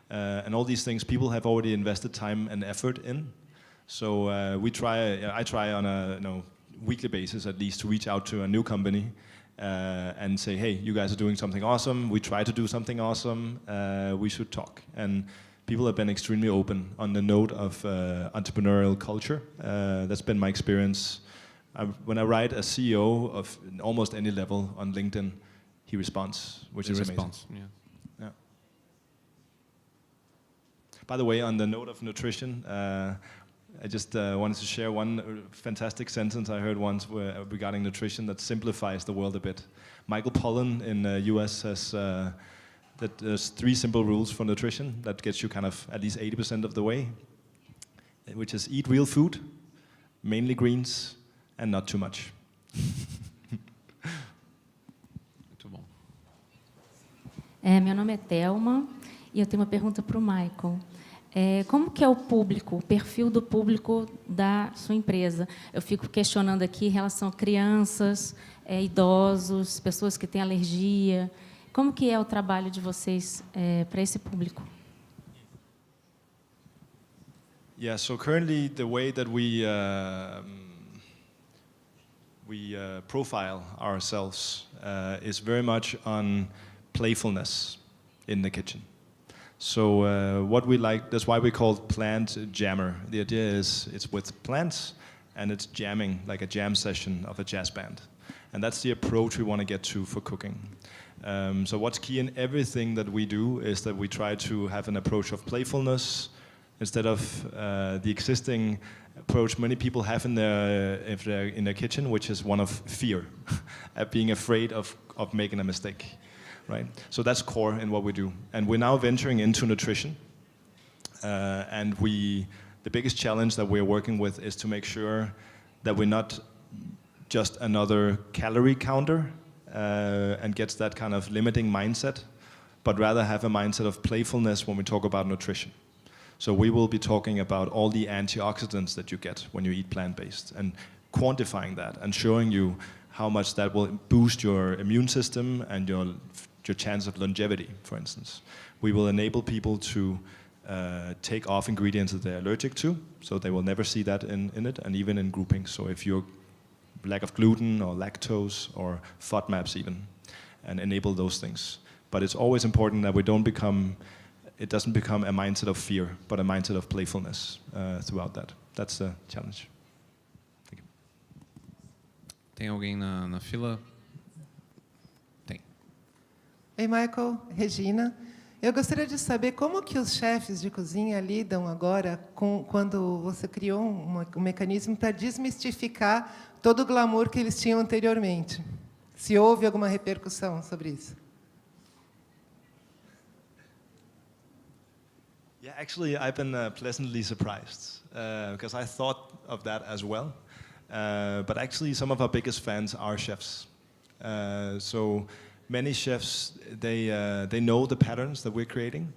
And all these things people have already invested time and effort in. So I try on a weekly basis at least to reach out to a new company and say, hey, you guys are doing something awesome. We try to do something awesome. We should talk. And people have been extremely open on the note of entrepreneurial culture. That's been my experience. When I write a CEO of almost any level on LinkedIn, he responds, which is amazing. Yeah. By the way, on the note of nutrition, I just wanted to share one fantastic sentence I heard once regarding nutrition that simplifies the world a bit. Michael Pollan in the US says that there's 3 simple rules for nutrition that gets you kind of at least 80% of the way, which is eat real food, mainly greens, and not too much. Muito bom. Meu nome é Thelma e eu tenho uma pergunta para o Michael. Como que é o público, o perfil do público da sua empresa? Eu fico questionando aqui em relação a crianças, idosos, pessoas que têm alergia. Como que é o trabalho de vocês para esse público? Yeah, so currently the way that we profile ourselves is very much on playfulness in the kitchen. So what we like, that's why we call it Plant Jammer. The idea is it's with plants and it's jamming, like a jam session of a jazz band. And that's the approach we want to get to for cooking. So what's key in everything that we do is that we try to have an approach of playfulness instead of the existing approach many people have in their kitchen, which is one of fear, being afraid of making a mistake. Right? So that's core in what we do. And we're now venturing into nutrition. And the biggest challenge that we're working with is to make sure that we're not just another calorie counter and gets that kind of limiting mindset, but rather have a mindset of playfulness when we talk about nutrition. So we will be talking about all the antioxidants that you get when you eat plant-based and quantifying that and showing you how much that will boost your immune system and your chance of longevity, for instance. We will enable people to take off ingredients that they're allergic to, so they will never see that in it, and even in groupings. So if you're lack of gluten or lactose or FODMAPs even, and enable those things. But it's always important that it doesn't become a mindset of fear, but a mindset of playfulness throughout that. That's the challenge. Thank you. Tem alguém na fila? Tem. Oi, Michael, Regina. Eu gostaria de saber como que os chefes de cozinha lidam agora quando você criou um mecanismo para desmistificar todo o glamour que eles tinham anteriormente. Se houve alguma repercussão sobre isso? Yeah, actually, I've been pleasantly surprised because I thought of that as well. But actually, some of our biggest fans are chefs. So many chefs, they know the patterns that we're creating.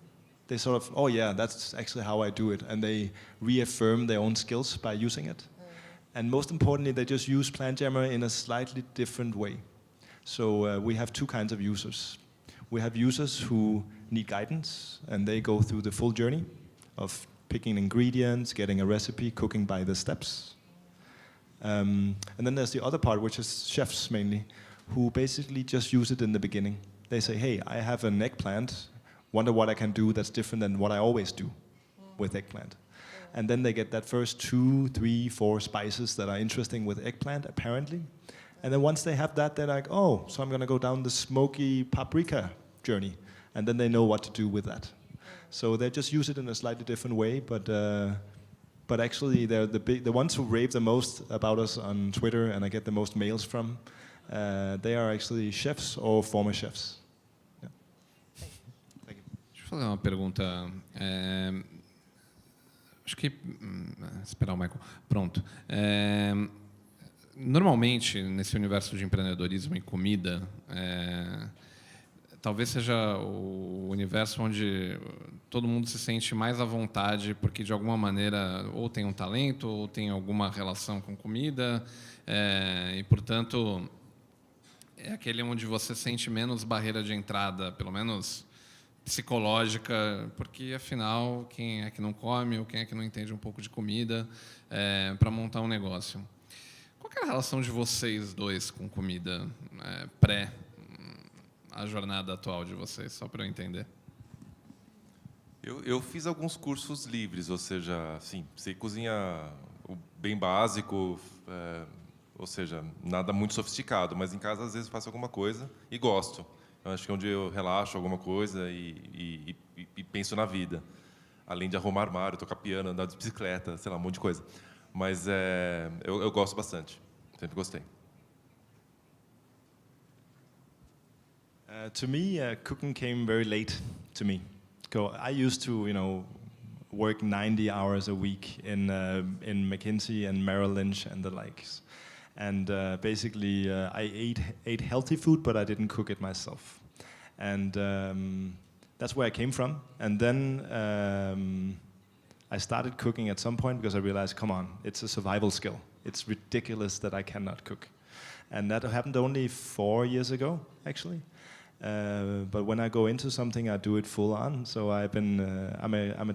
They sort of, oh yeah, that's actually how I do it. And they reaffirm their own skills by using it. And most importantly, they just use Plant Jammer in a slightly different way. So we have 2 kinds of users. We have users who need guidance, and they go through the full journey of picking ingredients, getting a recipe, cooking by the steps. And then there's the other part, which is chefs mainly, who basically just use it in the beginning. They say, hey, I have an eggplant, wonder what I can do that's different than what I always do with eggplant. And then they get that first 2, 3, 4 spices that are interesting with eggplant, apparently. And then once they have that, they're like, oh, so I'm going to go down the smoky paprika journey. And then they know what to do with that. So they just use it in a slightly different way, but actually they're the ones who rave the most about us on Twitter and I get the most mails from, they are actually chefs or former chefs. Yeah. Thank you. Deixa eu fazer uma pergunta. Acho que... esperar o Michael. Pronto. Normalmente, nesse universo de empreendedorismo e comida, talvez seja o universo onde todo mundo se sente mais à vontade, porque, de alguma maneira, ou tem um talento, ou tem alguma relação com comida, e, portanto, é aquele onde você sente menos barreira de entrada, pelo menos psicológica, porque, afinal, quem é que não come ou quem é que não entende um pouco de comida para montar um negócio? Qual que é a relação de vocês dois com comida pré a jornada atual de vocês, só para eu entender? Eu fiz alguns cursos livres, ou seja, assim, sei cozinhar bem básico, ou seja, nada muito sofisticado, mas em casa às vezes faço alguma coisa e gosto. Eu acho que é onde eu relaxo alguma coisa e penso na vida. Além de arrumar armário, tocar piano, andar de bicicleta, sei lá, um monte de coisa. Mas eu gosto bastante, sempre gostei. To me, cooking came very late to me. I used to, work 90 hours a week in McKinsey and Merrill Lynch and the likes. And basically, I ate healthy food, but I didn't cook it myself. And that's where I came from. And then I started cooking at some point because I realized, come on, it's a survival skill. It's ridiculous that I cannot cook. And that happened only 4 years ago, actually. But when I go into something, I do it full on. So I'm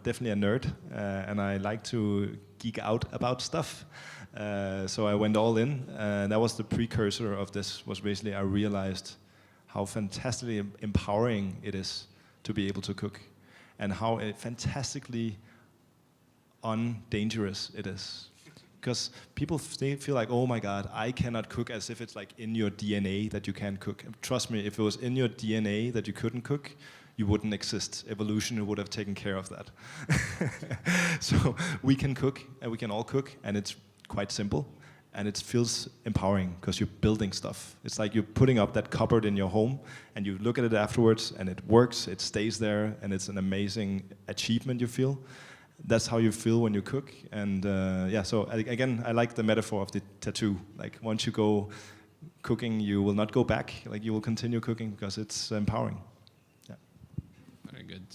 definitely a nerd, and I like to geek out about stuff. So I went all in. That was the precursor of this. Was basically I realized how fantastically empowering it is to be able to cook, and how fantastically undangerous it is. Because people feel like, oh my God, I cannot cook, as if it's like in your DNA that you can't cook. Trust me, if it was in your DNA that you couldn't cook, you wouldn't exist. Evolution would have taken care of that. So we can cook, and we can all cook, and it's quite simple, and it feels empowering because you're building stuff. It's like you're putting up that cupboard in your home, and you look at it afterwards, and it works, it stays there, and it's an amazing achievement you feel. That's how you feel when you cook. And so again, I like the metaphor of the tattoo. Like once you go cooking, you will not go back. Like you will continue cooking because it's empowering. Yeah. Very good.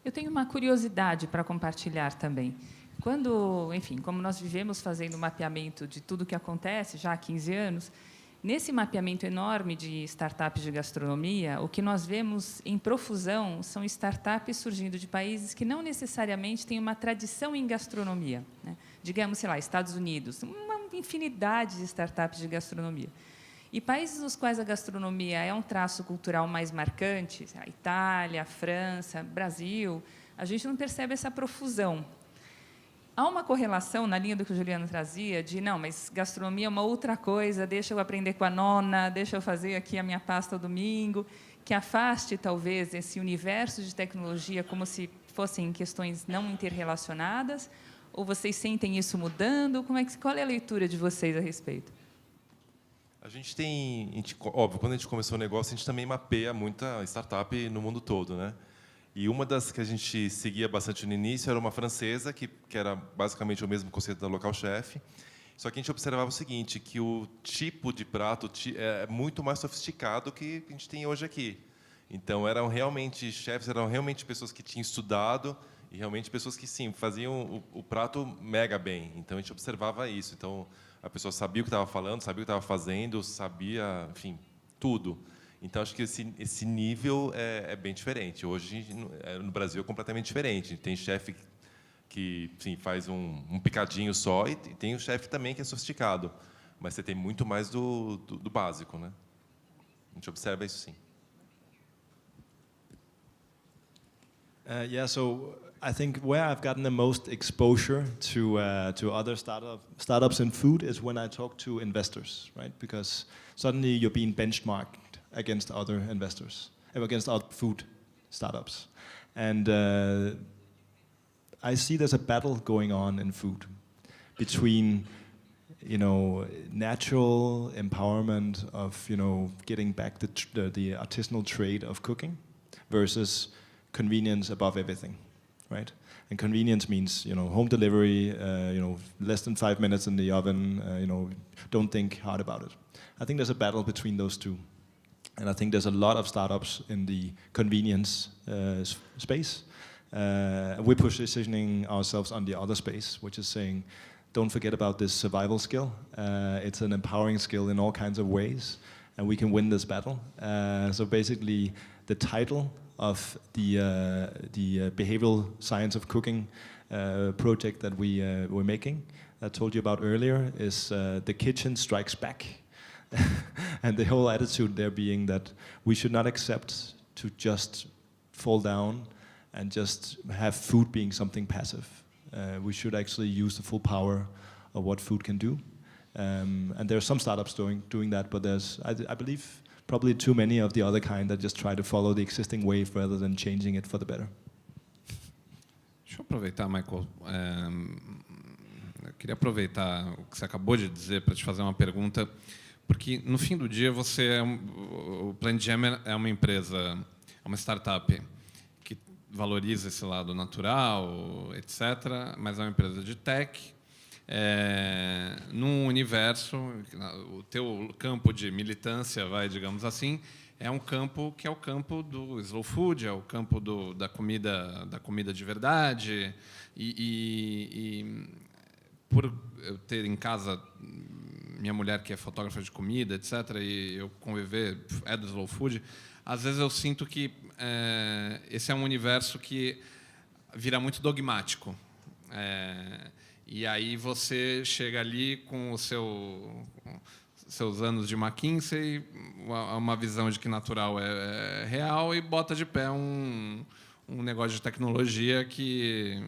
Eu tenho uma curiosidade para compartilhar também. Quando, enfim, como nós vivemos fazendo mapeamento de tudo o que acontece já há 15 anos, nesse mapeamento enorme de startups de gastronomia, o que nós vemos em profusão são startups surgindo de países que não necessariamente têm uma tradição em gastronomia, né? Digamos, sei lá, Estados Unidos, uma infinidade de startups de gastronomia. E países nos quais a gastronomia é um traço cultural mais marcante, a Itália, a França, Brasil, a gente não percebe essa profusão. Há uma correlação, na linha do que o Juliano trazia, de, não, mas gastronomia é uma outra coisa, deixa eu aprender com a nona, deixa eu fazer aqui a minha pasta ao domingo, que afaste, talvez, esse universo de tecnologia como se fossem questões não interrelacionadas? Ou vocês sentem isso mudando? Qual é a leitura de vocês a respeito? Óbvio, quando a gente começou o negócio, a gente também mapeia muita startup no mundo todo, né? E uma das que a gente seguia bastante no início era uma francesa, que era basicamente o mesmo conceito da Local Chef. Só que a gente observava o seguinte, que o tipo de prato é muito mais sofisticado que a gente tem hoje aqui. Então, eram realmente chefs, eram realmente pessoas que tinham estudado e realmente pessoas que, sim, faziam o prato mega bem. Então, a gente observava isso. Então, a pessoa sabia o que estava falando, sabia o que estava fazendo, sabia, enfim, tudo. Então, acho que esse nível é bem diferente. Hoje, no Brasil, é completamente diferente. Tem chefe que sim, faz um picadinho só e tem o chefe também que é sofisticado. Mas você tem muito mais do básico, né? A gente observa isso, sim. So I think where I've gotten the most exposure to other startups in food is when I talk to investors, right? Because suddenly you're being benchmarked against other investors, against other food startups. And I see there's a battle going on in food between, natural empowerment of, getting back the artisanal trade of cooking versus convenience above everything, right? And convenience means, home delivery, less than 5 minutes in the oven, don't think hard about it. I think there's a battle between those two. And I think there's a lot of startups in the convenience space. We're positioning ourselves on the other space, which is saying, don't forget about this survival skill. It's an empowering skill in all kinds of ways. and we can win this battle. So basically, the title of the behavioral science of cooking project that we're making, I told you about earlier, is The Kitchen Strikes Back. And the whole attitude there being that we should not accept to just fall down and just have food being something passive. We should actually use the full power of what food can do. And there are some startups doing that, but there's, I believe, probably too many of the other kind that just try to follow the existing wave rather than changing it for the better. Deixa eu aproveitar, Michael. Eu queria aproveitar o que você acabou de dizer para te fazer uma pergunta, porque no fim do dia o Planet Jam é uma empresa, é uma startup que valoriza esse lado natural, etc., mas é uma empresa de tech. Num universo, o teu campo de militância, digamos assim, é um campo que é o campo do slow food, é o campo da comida de verdade. E por eu ter em casa minha mulher que é fotógrafa de comida, etc., e eu conviver do slow food, às vezes eu sinto que esse é um universo que vira muito dogmático. E aí você chega ali com os seus anos de McKinsey, uma visão de que natural é real, e bota de pé um negócio de tecnologia que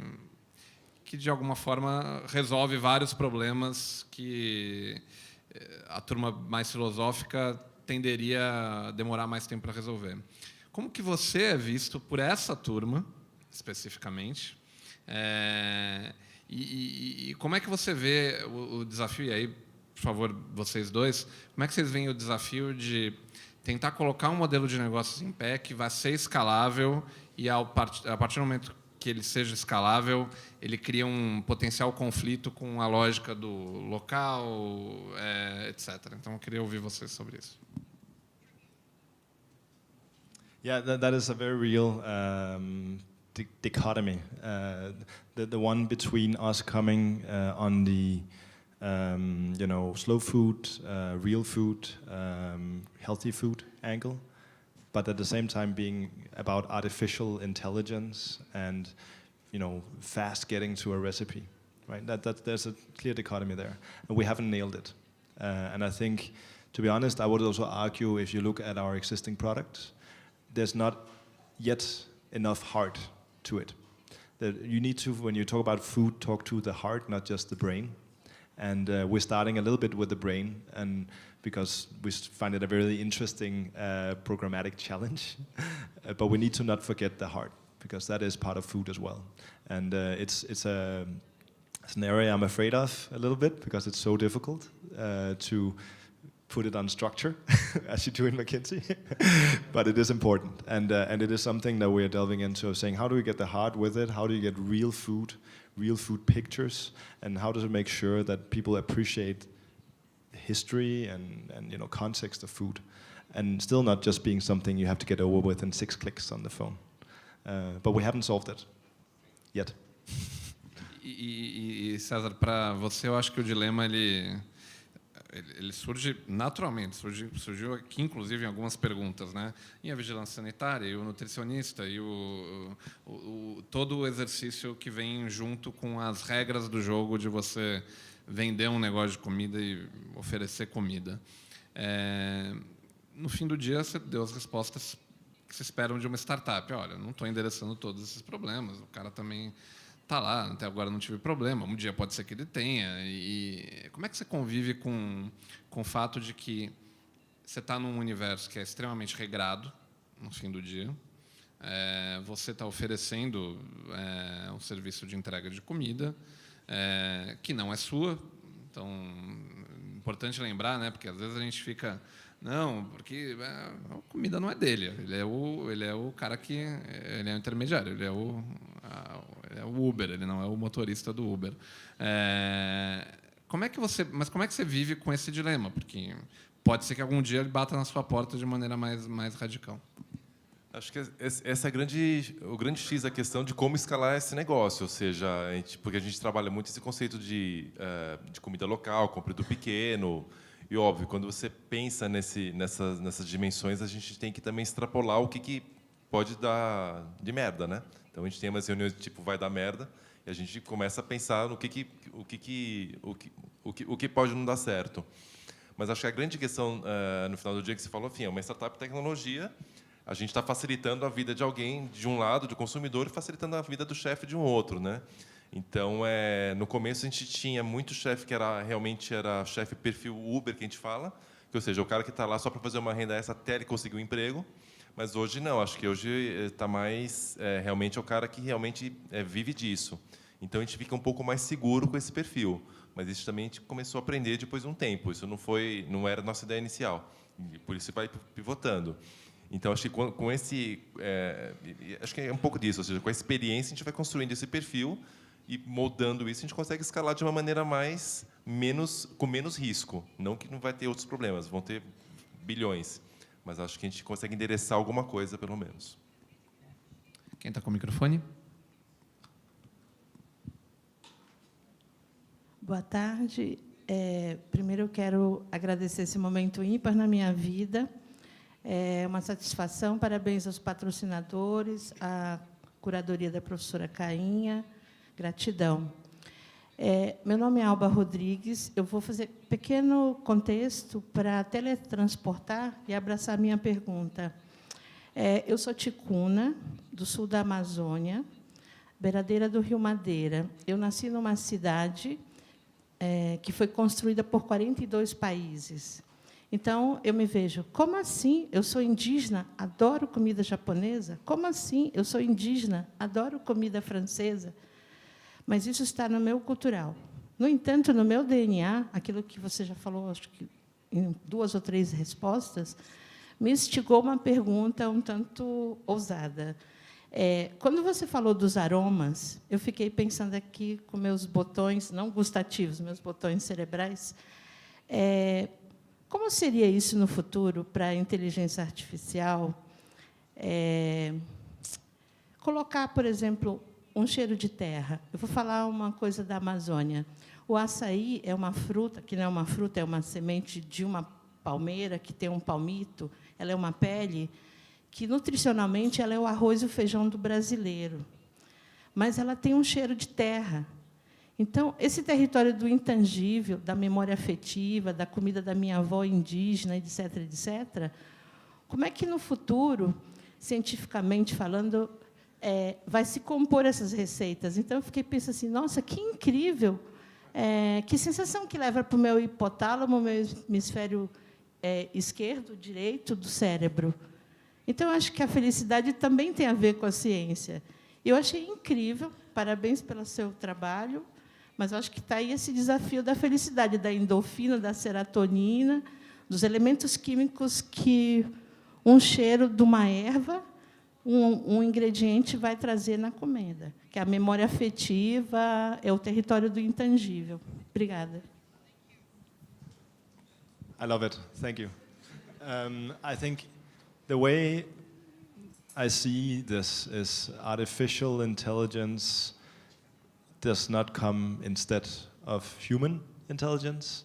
de alguma forma resolve vários problemas que a turma mais filosófica tenderia a demorar mais tempo para resolver. Como que você é visto por essa turma, especificamente? E como é que você vê o desafio, e aí, por favor, vocês dois, como é que vocês veem o desafio de tentar colocar um modelo de negócios em pé que vai ser escalável e, a partir do momento que ele seja escalável, ele cria um potencial conflito com a lógica do local, etc. Então, eu queria ouvir vocês sobre isso. Yeah, that is a very real dichotomy. The one between us coming on the slow food, real food, healthy food angle, but at the same time being about artificial intelligence and fast getting to a recipe, right? There's a clear dichotomy there, and we haven't nailed it. And I think, to be honest, I would also argue if you look at our existing products, there's not yet enough heart to it. That you need to, when you talk about food, talk to the heart, not just the brain. And we're starting a little bit with the brain, and because we find it a very interesting programmatic challenge. But we need to not forget the heart, because that is part of food as well. And it's an area I'm afraid of a little bit, because it's so difficult to put it on structure, as you do in McKinsey. But it is important, and it is something that we're delving into, of saying, how do we get the heart with it? How do you get real food pictures, and how does it make sure that people appreciate history and context of food, and still not just being something you have to get over with in 6 clicks on the phone. But we haven't solved it yet. E César, para você, eu acho que o dilema ele surge naturalmente, surgiu aqui, inclusive, em algumas perguntas, né? E a vigilância sanitária, e o nutricionista, e todo o exercício que vem junto com as regras do jogo de você vender um negócio de comida e oferecer comida. No fim do dia, você deu as respostas que se esperam de uma startup. Olha, não estou endereçando todos esses problemas, o cara também está lá, até agora não tive problema, um dia pode ser que ele tenha. E como é que você convive com o fato de que você está num universo que é extremamente regrado, no fim do dia, você está oferecendo um serviço de entrega de comida que não é sua. Então, é importante lembrar, né, porque às vezes a gente fica... Não, porque a comida não é dele. Ele é o cara que... Ele é o intermediário, ele é o Uber, ele não é o motorista do Uber. Como é que você vive com esse dilema? Porque pode ser que algum dia ele bata na sua porta de maneira mais radical. Acho que essa é o grande X da questão de como escalar esse negócio, ou seja, porque a gente trabalha muito esse conceito de comida local, compra do pequeno, E, óbvio, quando você pensa nessas dimensões, a gente tem que também extrapolar o que pode dar de merda, né? Então, a gente tem umas reuniões tipo vai dar merda, e a gente começa a pensar no o que pode não dar certo. Mas acho que a grande questão, no final do dia, que você falou, enfim, é uma startup de tecnologia, a gente está facilitando a vida de alguém de um lado, do consumidor, e facilitando a vida do chefe de um outro, né? Então, no começo, a gente tinha muito chefe que realmente era chefe perfil Uber, que a gente fala, que, ou seja, o cara que está lá só para fazer uma renda extra até ele conseguir um emprego. Mas hoje não, acho que hoje está mais realmente é o cara que realmente vive disso. Então a gente fica um pouco mais seguro com esse perfil. Mas isso também a gente começou a aprender depois de um tempo. Isso não era a nossa ideia inicial. E por isso vai pivotando. Então acho que com esse acho que é um pouco disso, ou seja, com a experiência a gente vai construindo esse perfil e moldando isso a gente consegue escalar de uma maneira com menos risco. Não que não vai ter outros problemas, vão ter bilhões. Mas acho que a gente consegue endereçar alguma coisa, pelo menos. Quem está com o microfone? Boa tarde. Primeiro, eu quero agradecer esse momento ímpar na minha vida. É uma satisfação. Parabéns aos patrocinadores, à curadoria da professora Cainha. Gratidão. Meu nome é Alba Rodrigues. Eu vou fazer pequeno contexto para teletransportar e abraçar a minha pergunta. Eu sou ticuna, do sul da Amazônia, beiradeira do Rio Madeira. Eu nasci numa cidade que foi construída por 42 países. Então, eu me vejo, como assim? Eu sou indígena, adoro comida japonesa? Como assim? Eu sou indígena, adoro comida francesa? Mas isso está no meu cultural. No entanto, no meu DNA, aquilo que você já falou, acho que em 2 ou 3 respostas, me instigou uma pergunta um tanto ousada. Quando você falou dos aromas, eu fiquei pensando aqui com meus botões, não gustativos, meus botões cerebrais, como seria isso no futuro para a inteligência artificial? Colocar, por exemplo, um cheiro de terra. Eu vou falar uma coisa da Amazônia. O açaí é uma fruta, que não é uma fruta, é uma semente de uma palmeira, que tem um palmito, ela é uma pele, que, nutricionalmente, ela é o arroz e o feijão do brasileiro. Mas ela tem um cheiro de terra. Então, esse território do intangível, da memória afetiva, da comida da minha avó indígena, etc., etc., como é que, no futuro, cientificamente falando, vai se compor essas receitas? Então, eu fiquei pensando assim, nossa, que incrível! Que sensação que leva para o meu hipotálamo, meu hemisfério esquerdo, direito do cérebro. Então, eu acho que a felicidade também tem a ver com a ciência. Eu achei incrível, parabéns pelo seu trabalho, mas eu acho que está aí esse desafio da felicidade, da endorfina, da serotonina, dos elementos químicos que um cheiro de uma erva, um ingrediente vai trazer na comida, que a memória afetiva é o território do intangível. Obrigada. I love it. Thank you. I think the way I see this is artificial intelligence does not come instead of human intelligence.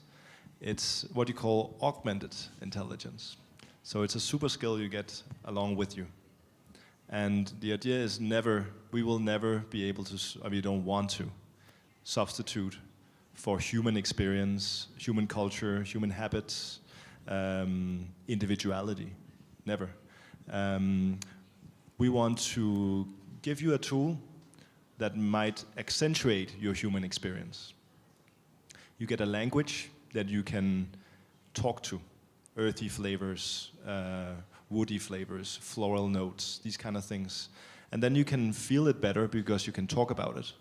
It's what you call augmented intelligence. So it's a super skill you get along with you. And the idea is we will never be able to, we don't want to, substitute for human experience, human culture, human habits, individuality. Never. We want to give you a tool that might accentuate your human experience. You get a language that you can talk to, earthy flavors, woody flavors, floral notes, these kind of things. And then you can feel it better because you can talk about it.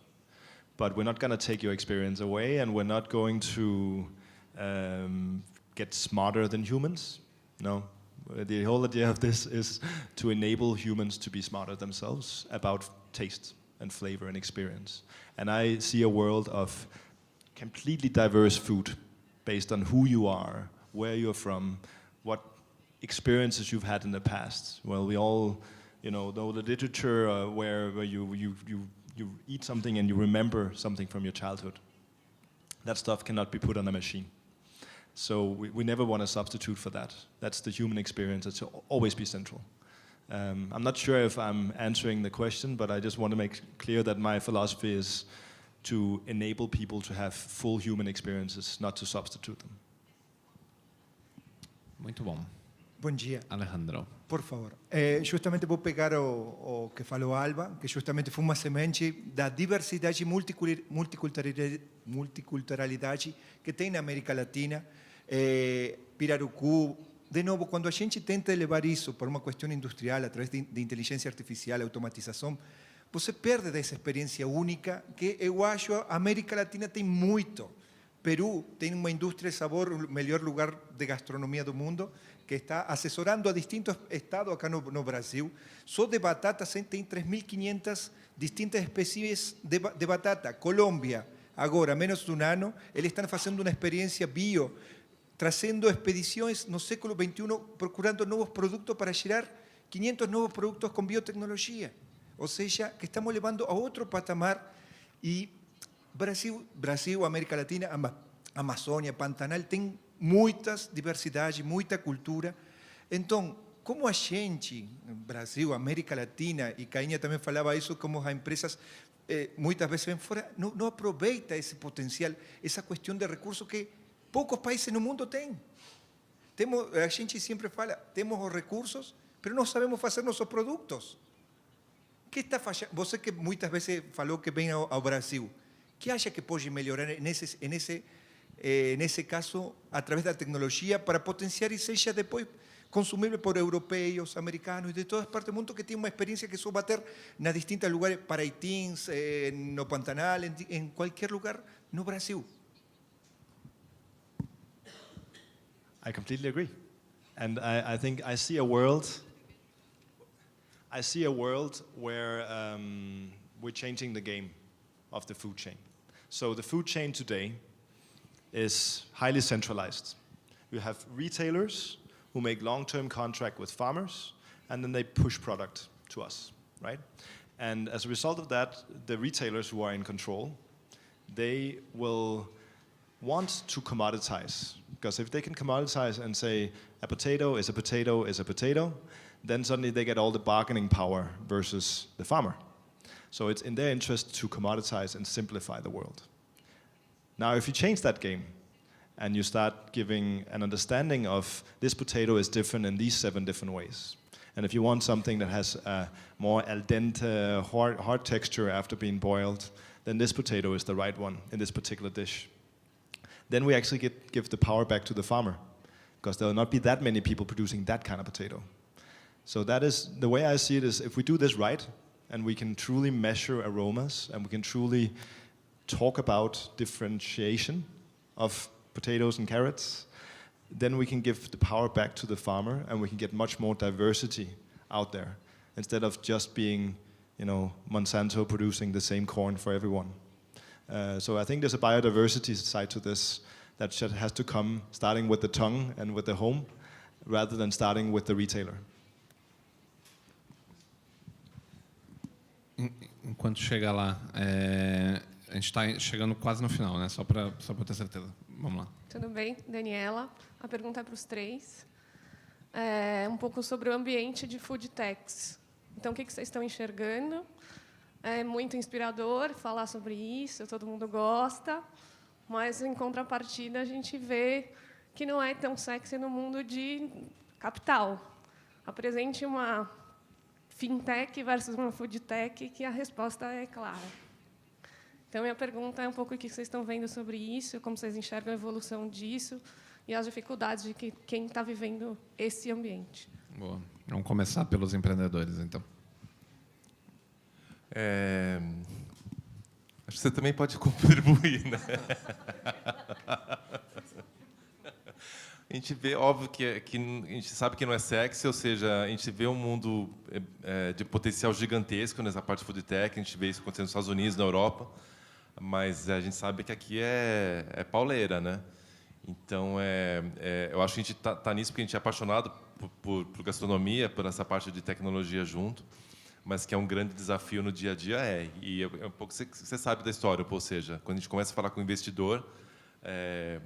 But we're not going to take your experience away, and we're not going to get smarter than humans. No. The whole idea of this is to enable humans to be smarter themselves about taste and flavor and experience. And I see a world of completely diverse food based on who you are, where you're from, what experiences you've had in the past. Well, we all, know the literature where you eat something and you remember something from your childhood. That stuff cannot be put on a machine. So we never want to substitute for that. That's the human experience. That should always be central. I'm not sure if I'm answering the question, but I just want to make clear that my philosophy is to enable people to have full human experiences, not to substitute them. Muito bom. Bom dia. Alejandro. Por favor. Justamente vou pegar o que falou Alba, que justamente foi uma semente da diversidade e multiculturalidade que tem na América Latina. Pirarucu, de novo, quando a gente tenta levar isso para uma questão industrial, através de inteligência artificial, automatização, você perde dessa experiência única que eu acho a América Latina tem muito. Peru tem uma indústria de sabor, o melhor lugar de gastronomia do mundo, que está assessorando a distintos estados aqui no Brasil. Só de batata tem 3.500 distintas espécies de batata. Colômbia, agora, menos de um ano, eles estão fazendo uma experiência bio, trazendo expedições no século XXI, procurando novos produtos para gerar 500 novos produtos com biotecnologia. Ou seja, que estamos levando a outro patamar. E Brasil, América Latina, Amazônia, Pantanal, tem muitas diversidades, muita cultura. Então, como a gente, Brasil, América Latina, e Cainha também falava isso, como as empresas muitas vezes vêm fora, não aproveita esse potencial, essa questão de recursos que poucos países no mundo têm. A gente sempre fala, temos os recursos, mas não sabemos fazer nossos produtos. O que está falhando? Você que muitas vezes falou que vem ao Brasil, que acha que pode melhorar nesse caso, através da tecnologia, para potenciar e seja depois consumível por europeus, americanos e de todas partes do mundo que tem uma experiência que só vai ter nas distintos lugares, Paraitins, no Pantanal, em qualquer lugar no Brasil. I completely agree. And I think I see a world where we're changing the game of the food chain. So the food chain today is highly centralized. You have retailers who make long-term contract with farmers, and then they push product to us, right? And as a result of that, the retailers who are in control, they will want to commoditize. Because if they can commoditize and say a potato is a potato is a potato, then suddenly they get all the bargaining power versus the farmer. So it's in their interest to commoditize and simplify the world. Now, if you change that game and you start giving an understanding of this potato is different in these 7 different ways, and if you want something that has a more al dente, hard texture after being boiled, then this potato is the right one in this particular dish. Then we actually give the power back to the farmer, because there will not be that many people producing that kind of potato. So that is, the way I see it is, if we do this right, and we can truly measure aromas, and we can truly talk about differentiation of potatoes and carrots, then we can give the power back to the farmer, and we can get much more diversity out there, instead of just being, Monsanto producing the same corn for everyone. So I think there's a biodiversity side to this that has to come starting with the tongue and with the home, rather than starting with the retailer. Enquanto chega lá, a gente está chegando quase no final, né? Só para ter certeza. Vamos lá. Tudo bem, Daniela. A pergunta é para os 3. Um pouco sobre o ambiente de food techs. Então, o que vocês estão enxergando? É muito inspirador falar sobre isso, todo mundo gosta, mas, em contrapartida, a gente vê que não é tão sexy no mundo de capital. Apresente uma fintech versus uma foodtech, que a resposta é clara. Então, minha pergunta é um pouco o que vocês estão vendo sobre isso, como vocês enxergam a evolução disso e as dificuldades de quem está vivendo esse ambiente. Boa. Vamos começar pelos empreendedores, então. Acho que você também pode contribuir, né? A gente vê, óbvio, que a gente sabe que não é sexy, ou seja, a gente vê um mundo de potencial gigantesco nessa parte de food tech, a gente vê isso acontecendo nos Estados Unidos, na Europa, mas a gente sabe que aqui é pauleira, né? Então, eu acho que a gente tá nisso porque a gente é apaixonado por gastronomia, por essa parte de tecnologia junto, mas que é um grande desafio no dia a dia, e é um pouco você sabe da história, ou seja, quando a gente começa a falar com o investidor,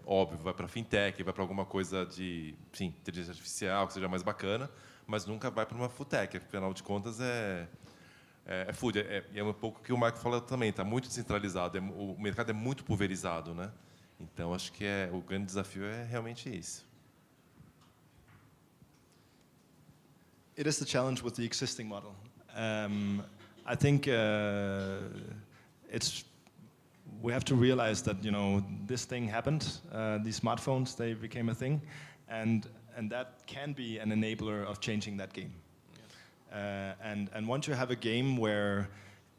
óbvio, vai para fintech, vai para alguma coisa de, enfim, inteligência artificial, que seja mais bacana, mas nunca vai para uma foodtech. Afinal de contas, food. É um pouco o que o Marco falou também, está muito descentralizado, o mercado é muito pulverizado, né? Então, acho que o grande desafio é realmente isso. It is the challenge with the existing model. I think we have to realize that this thing happened. These smartphones, they became a thing, and that can be an enabler of changing that game. And once you have a game where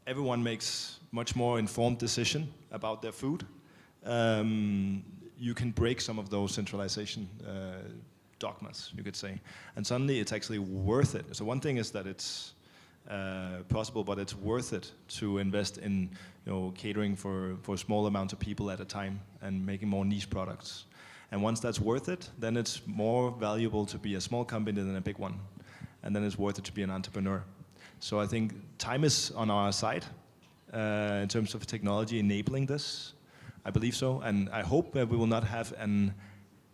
everyone makes much more informed decision about their food, you can break some of those centralization dogmas, you could say. And suddenly it's actually worth it. So one thing is that it's possible, but it's worth it to invest in catering for small amounts of people at a time and making more niche products. And once that's worth it, then it's more valuable to be a small company than a big one. And then it's worth it to be an entrepreneur. So I think time is on our side in terms of technology enabling this. I believe so. And I hope that we will not have an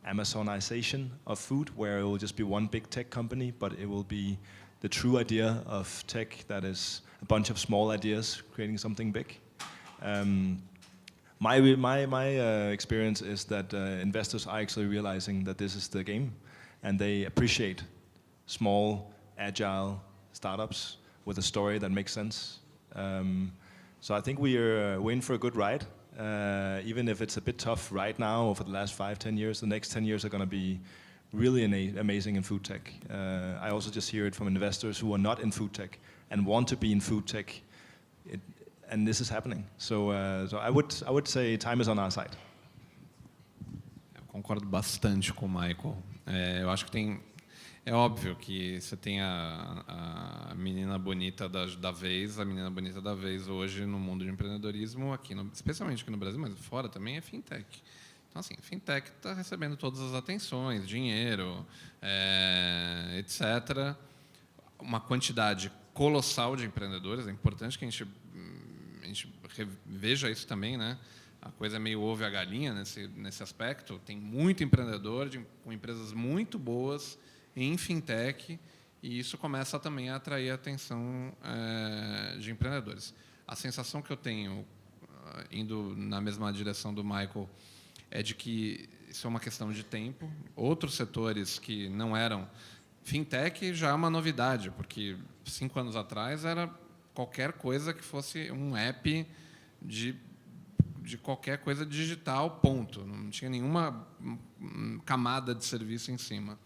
Amazonization of food where it will just be one big tech company, but it will be the true idea of tech that is a bunch of small ideas creating something big. My experience is that investors are actually realizing that this is the game, and they appreciate small, agile startups with a story that makes sense. So I think we're in for a good ride. Even if it's a bit tough right now or for the last 5-10 years, the next 10 years are going to be really amazing in food tech. I also just hear it from investors who are not in food tech and want to be in food tech, and this is happening. So I would say time is on our side. Eu concordo bastante com o Michael. Eu acho que é óbvio que você tem a menina bonita da vez, a menina bonita da vez hoje no mundo de empreendedorismo, especialmente aqui no Brasil, mas fora também é fintech. Então, assim, fintech está recebendo todas as atenções, dinheiro, etc. Uma quantidade colossal de empreendedores. É importante que a gente veja isso também, né? A coisa é meio ovo e a galinha nesse aspecto. Tem muito empreendedor com empresas muito boas em fintech, e isso começa também a atrair a atenção de empreendedores. A sensação que eu tenho, indo na mesma direção do Michael, é de que isso é uma questão de tempo. Outros setores que não eram... Fintech já é uma novidade, porque 5 anos atrás era qualquer coisa que fosse um app de qualquer coisa digital, ponto. Não tinha nenhuma camada de serviço em cima.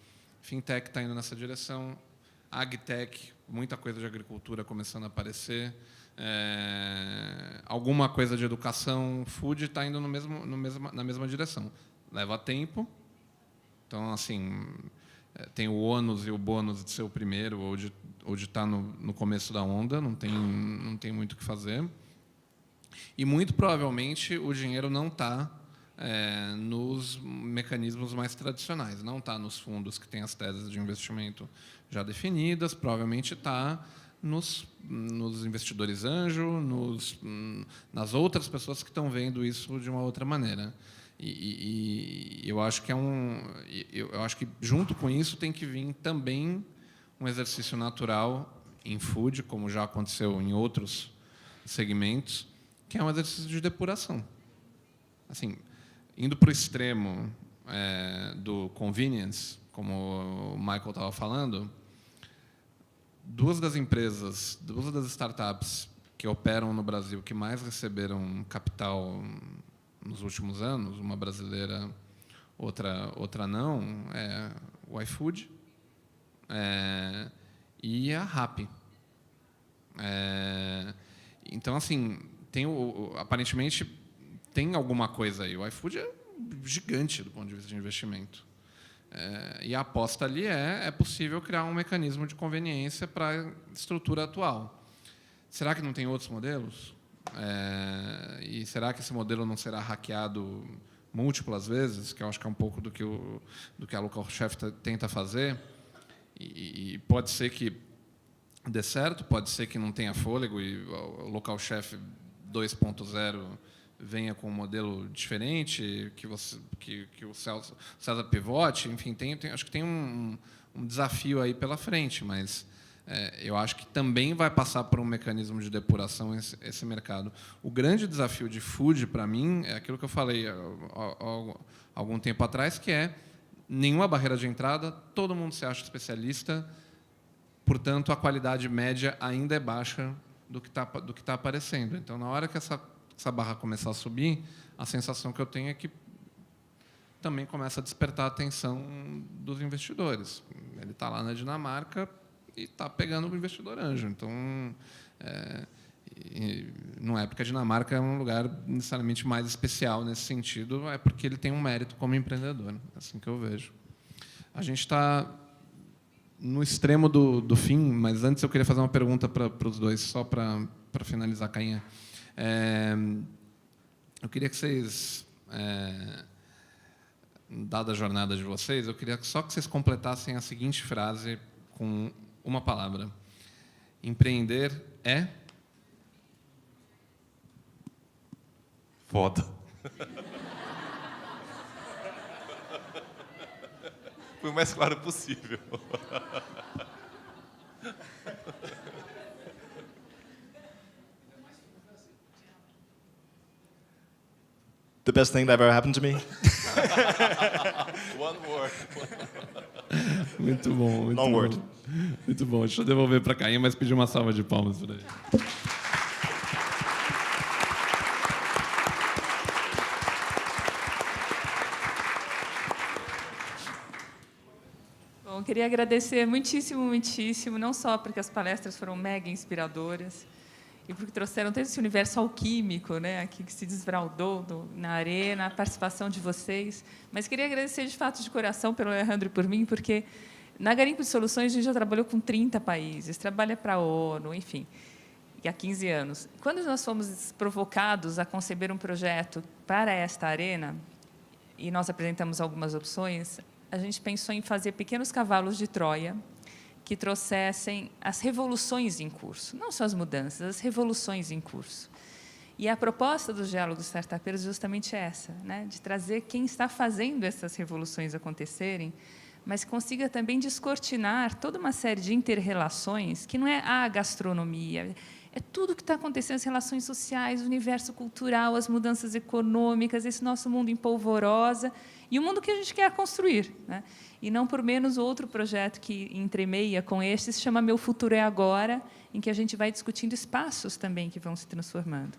Fintech está indo nessa direção, agtech, muita coisa de agricultura começando a aparecer, alguma coisa de educação, food está indo na mesma direção. Leva tempo, então assim tem o ônus e o bônus de ser o primeiro ou de estar no começo da onda, não tem muito o que fazer. E muito provavelmente o dinheiro não está nos mecanismos mais tradicionais, não está nos fundos que têm as teses de investimento já definidas, provavelmente está nos investidores anjo, nas outras pessoas que estão vendo isso de uma outra maneira. E eu acho que eu acho que junto com isso tem que vir também um exercício natural em food, como já aconteceu em outros segmentos, que é um exercício de depuração. Assim, indo para o extremo do convenience, como o Michael estava falando, duas das startups que operam no Brasil que mais receberam capital nos últimos anos, uma brasileira, outra não, é o iFood e a Rappi. Então, assim, aparentemente tem alguma coisa aí. O iFood é gigante do ponto de vista de investimento. E a aposta ali é possível criar um mecanismo de conveniência para a estrutura atual. Será que não tem outros modelos? E será que esse modelo não será hackeado múltiplas vezes? Que eu acho que é um pouco do que a Local Chef tenta fazer. E pode ser que dê certo, pode ser que não tenha fôlego e o Local Chef 2.0 venha com um modelo diferente, que o César pivote, enfim, acho que tem um desafio aí pela frente, mas eu acho que também vai passar por um mecanismo de depuração esse mercado. O grande desafio de food, para mim, é aquilo que eu falei há algum tempo atrás, que é nenhuma barreira de entrada, todo mundo se acha especialista, portanto, a qualidade média ainda é baixa do que está aparecendo. Então, na hora que essa barra começar a subir, a sensação que eu tenho é que também começa a despertar a atenção dos investidores. Ele está lá na Dinamarca e está pegando o investidor anjo. Então, não é porque a Dinamarca é um lugar necessariamente mais especial nesse sentido, é porque ele tem um mérito como empreendedor. É assim que eu vejo. A gente está no extremo do fim, mas antes eu queria fazer uma pergunta para os dois, só para finalizar, Cainha. Eu queria que vocês, dada a jornada de vocês, eu queria só que vocês completassem a seguinte frase com uma palavra. Empreender é... Foda. Foi o mais claro possível. The best thing that ever happened to me. One word. Muito bom. Muito Long bom. word. Muito bom. Deixa eu devolver para a Cainha, mas pedir uma salva de palmas para ele. Bom, queria agradecer muitíssimo, muitíssimo, não só porque as palestras foram mega inspiradoras, e porque trouxeram todo esse universo alquímico, né, aqui que se desbraldou na arena, a participação de vocês. Mas queria agradecer, de fato, de coração, pelo Alejandro e por mim, porque na Garimpo de Soluções a gente já trabalhou com 30 países, trabalha para a ONU, enfim, e há 15 anos. Quando nós fomos provocados a conceber um projeto para esta arena, e nós apresentamos algumas opções, a gente pensou em fazer pequenos cavalos de Troia, que trouxessem as revoluções em curso, não só as mudanças, as revoluções em curso. E a proposta dos diálogos startupeiros é justamente essa, né? De trazer quem está fazendo essas revoluções acontecerem, mas consiga também descortinar toda uma série de inter-relações, que não é a gastronomia, é tudo o que está acontecendo, as relações sociais, o universo cultural, as mudanças econômicas, esse nosso mundo em polvorosa, e o mundo que a gente quer construir, né? E não por menos outro projeto que entremeia com este se chama Meu Futuro é Agora, em que a gente vai discutindo espaços também que vão se transformando.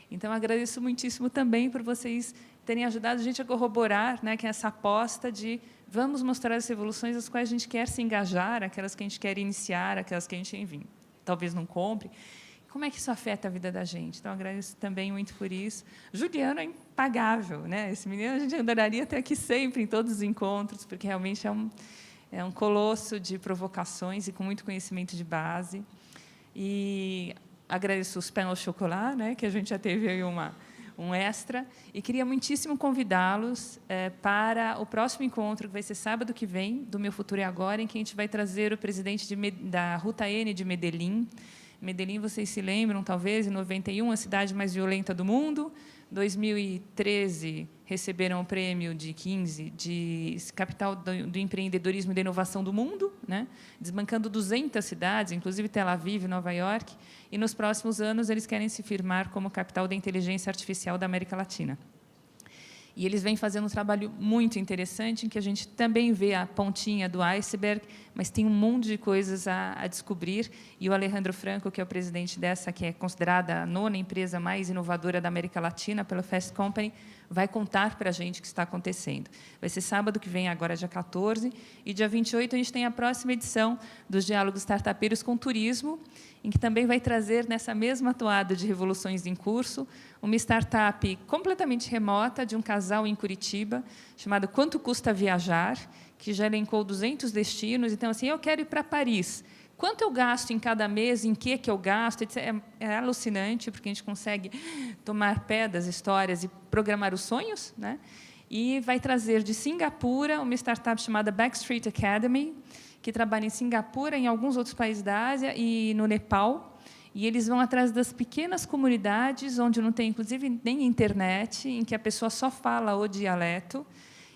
Então, agradeço muitíssimo também por vocês terem ajudado a gente a corroborar, né, que essa aposta de vamos mostrar as revoluções às quais a gente quer se engajar, aquelas que a gente quer iniciar, aquelas que a gente, enfim, talvez não compre. Como é que isso afeta a vida da gente? Então, agradeço também muito por isso. Juliano é impagável, né? Esse menino a gente adoraria ter aqui sempre, em todos os encontros, porque realmente é um colosso de provocações e com muito conhecimento de base. E agradeço os pain au chocolat, né? Que a gente já teve aí um extra. E queria muitíssimo convidá-los para o próximo encontro, que vai ser sábado que vem, do Meu Futuro é Agora, em que a gente vai trazer o presidente da Ruta N de Medellín. Medellín, vocês se lembram, talvez, em 91, a cidade mais violenta do mundo. 2013, receberam o prêmio de 15 de capital do empreendedorismo e da inovação do mundo, né? Desbancando 200 cidades, inclusive Tel Aviv, Nova York. E, nos próximos anos, eles querem se firmar como capital da inteligência artificial da América Latina. E eles vêm fazendo um trabalho muito interessante, em que a gente também vê a pontinha do iceberg, mas tem um monte de coisas a descobrir. E o Alejandro Franco, que é o presidente dessa, que é considerada a 9ª empresa mais inovadora da América Latina, pela Fast Company, vai contar para a gente o que está acontecendo. Vai ser sábado que vem, agora dia 14, e dia 28 a gente tem a próxima edição dos Diálogos Startupeiros com Turismo, em que também vai trazer, nessa mesma toada de revoluções em curso, uma startup completamente remota de um casal em Curitiba, chamada Quanto Custa Viajar, que já elencou 200 destinos. Então, assim, eu quero ir para Paris. Quanto eu gasto em cada mês, em que eu gasto? É alucinante, porque a gente consegue tomar pé das histórias e programar os sonhos, né? E vai trazer de Singapura uma startup chamada Backstreet Academy, que trabalha em Singapura, em alguns outros países da Ásia e no Nepal, E eles vão atrás das pequenas comunidades, onde não tem, inclusive, nem internet, em que a pessoa só fala o dialeto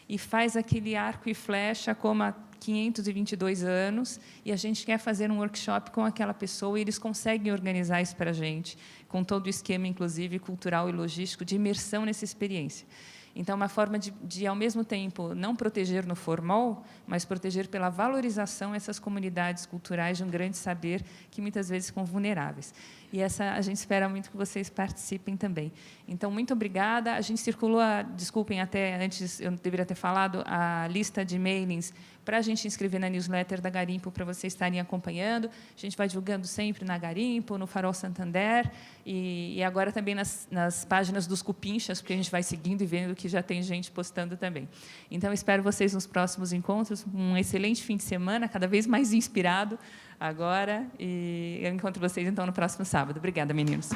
e faz aquele arco e flecha como há 522 anos, e a gente quer fazer um workshop com aquela pessoa, e eles conseguem organizar isso para a gente, com todo o esquema, inclusive, cultural e logístico, de imersão nessa experiência. Então, uma forma de, ao mesmo tempo, não proteger no formal, mas proteger pela valorização essas comunidades culturais de um grande saber que, muitas vezes, ficam vulneráveis. E essa a gente espera muito que vocês participem também. Então, muito obrigada. A gente circulou, desculpem, até antes, eu deveria ter falado, a lista de mailings para a gente inscrever na newsletter da Garimpo, para vocês estarem acompanhando. A gente vai divulgando sempre na Garimpo, no Farol Santander, e agora também nas páginas dos Cupinchas, porque a gente vai seguindo e vendo que já tem gente postando também. Então, espero vocês nos próximos encontros. Um excelente fim de semana, cada vez mais inspirado agora, e eu encontro vocês, então, no próximo sábado. Obrigada, meninos.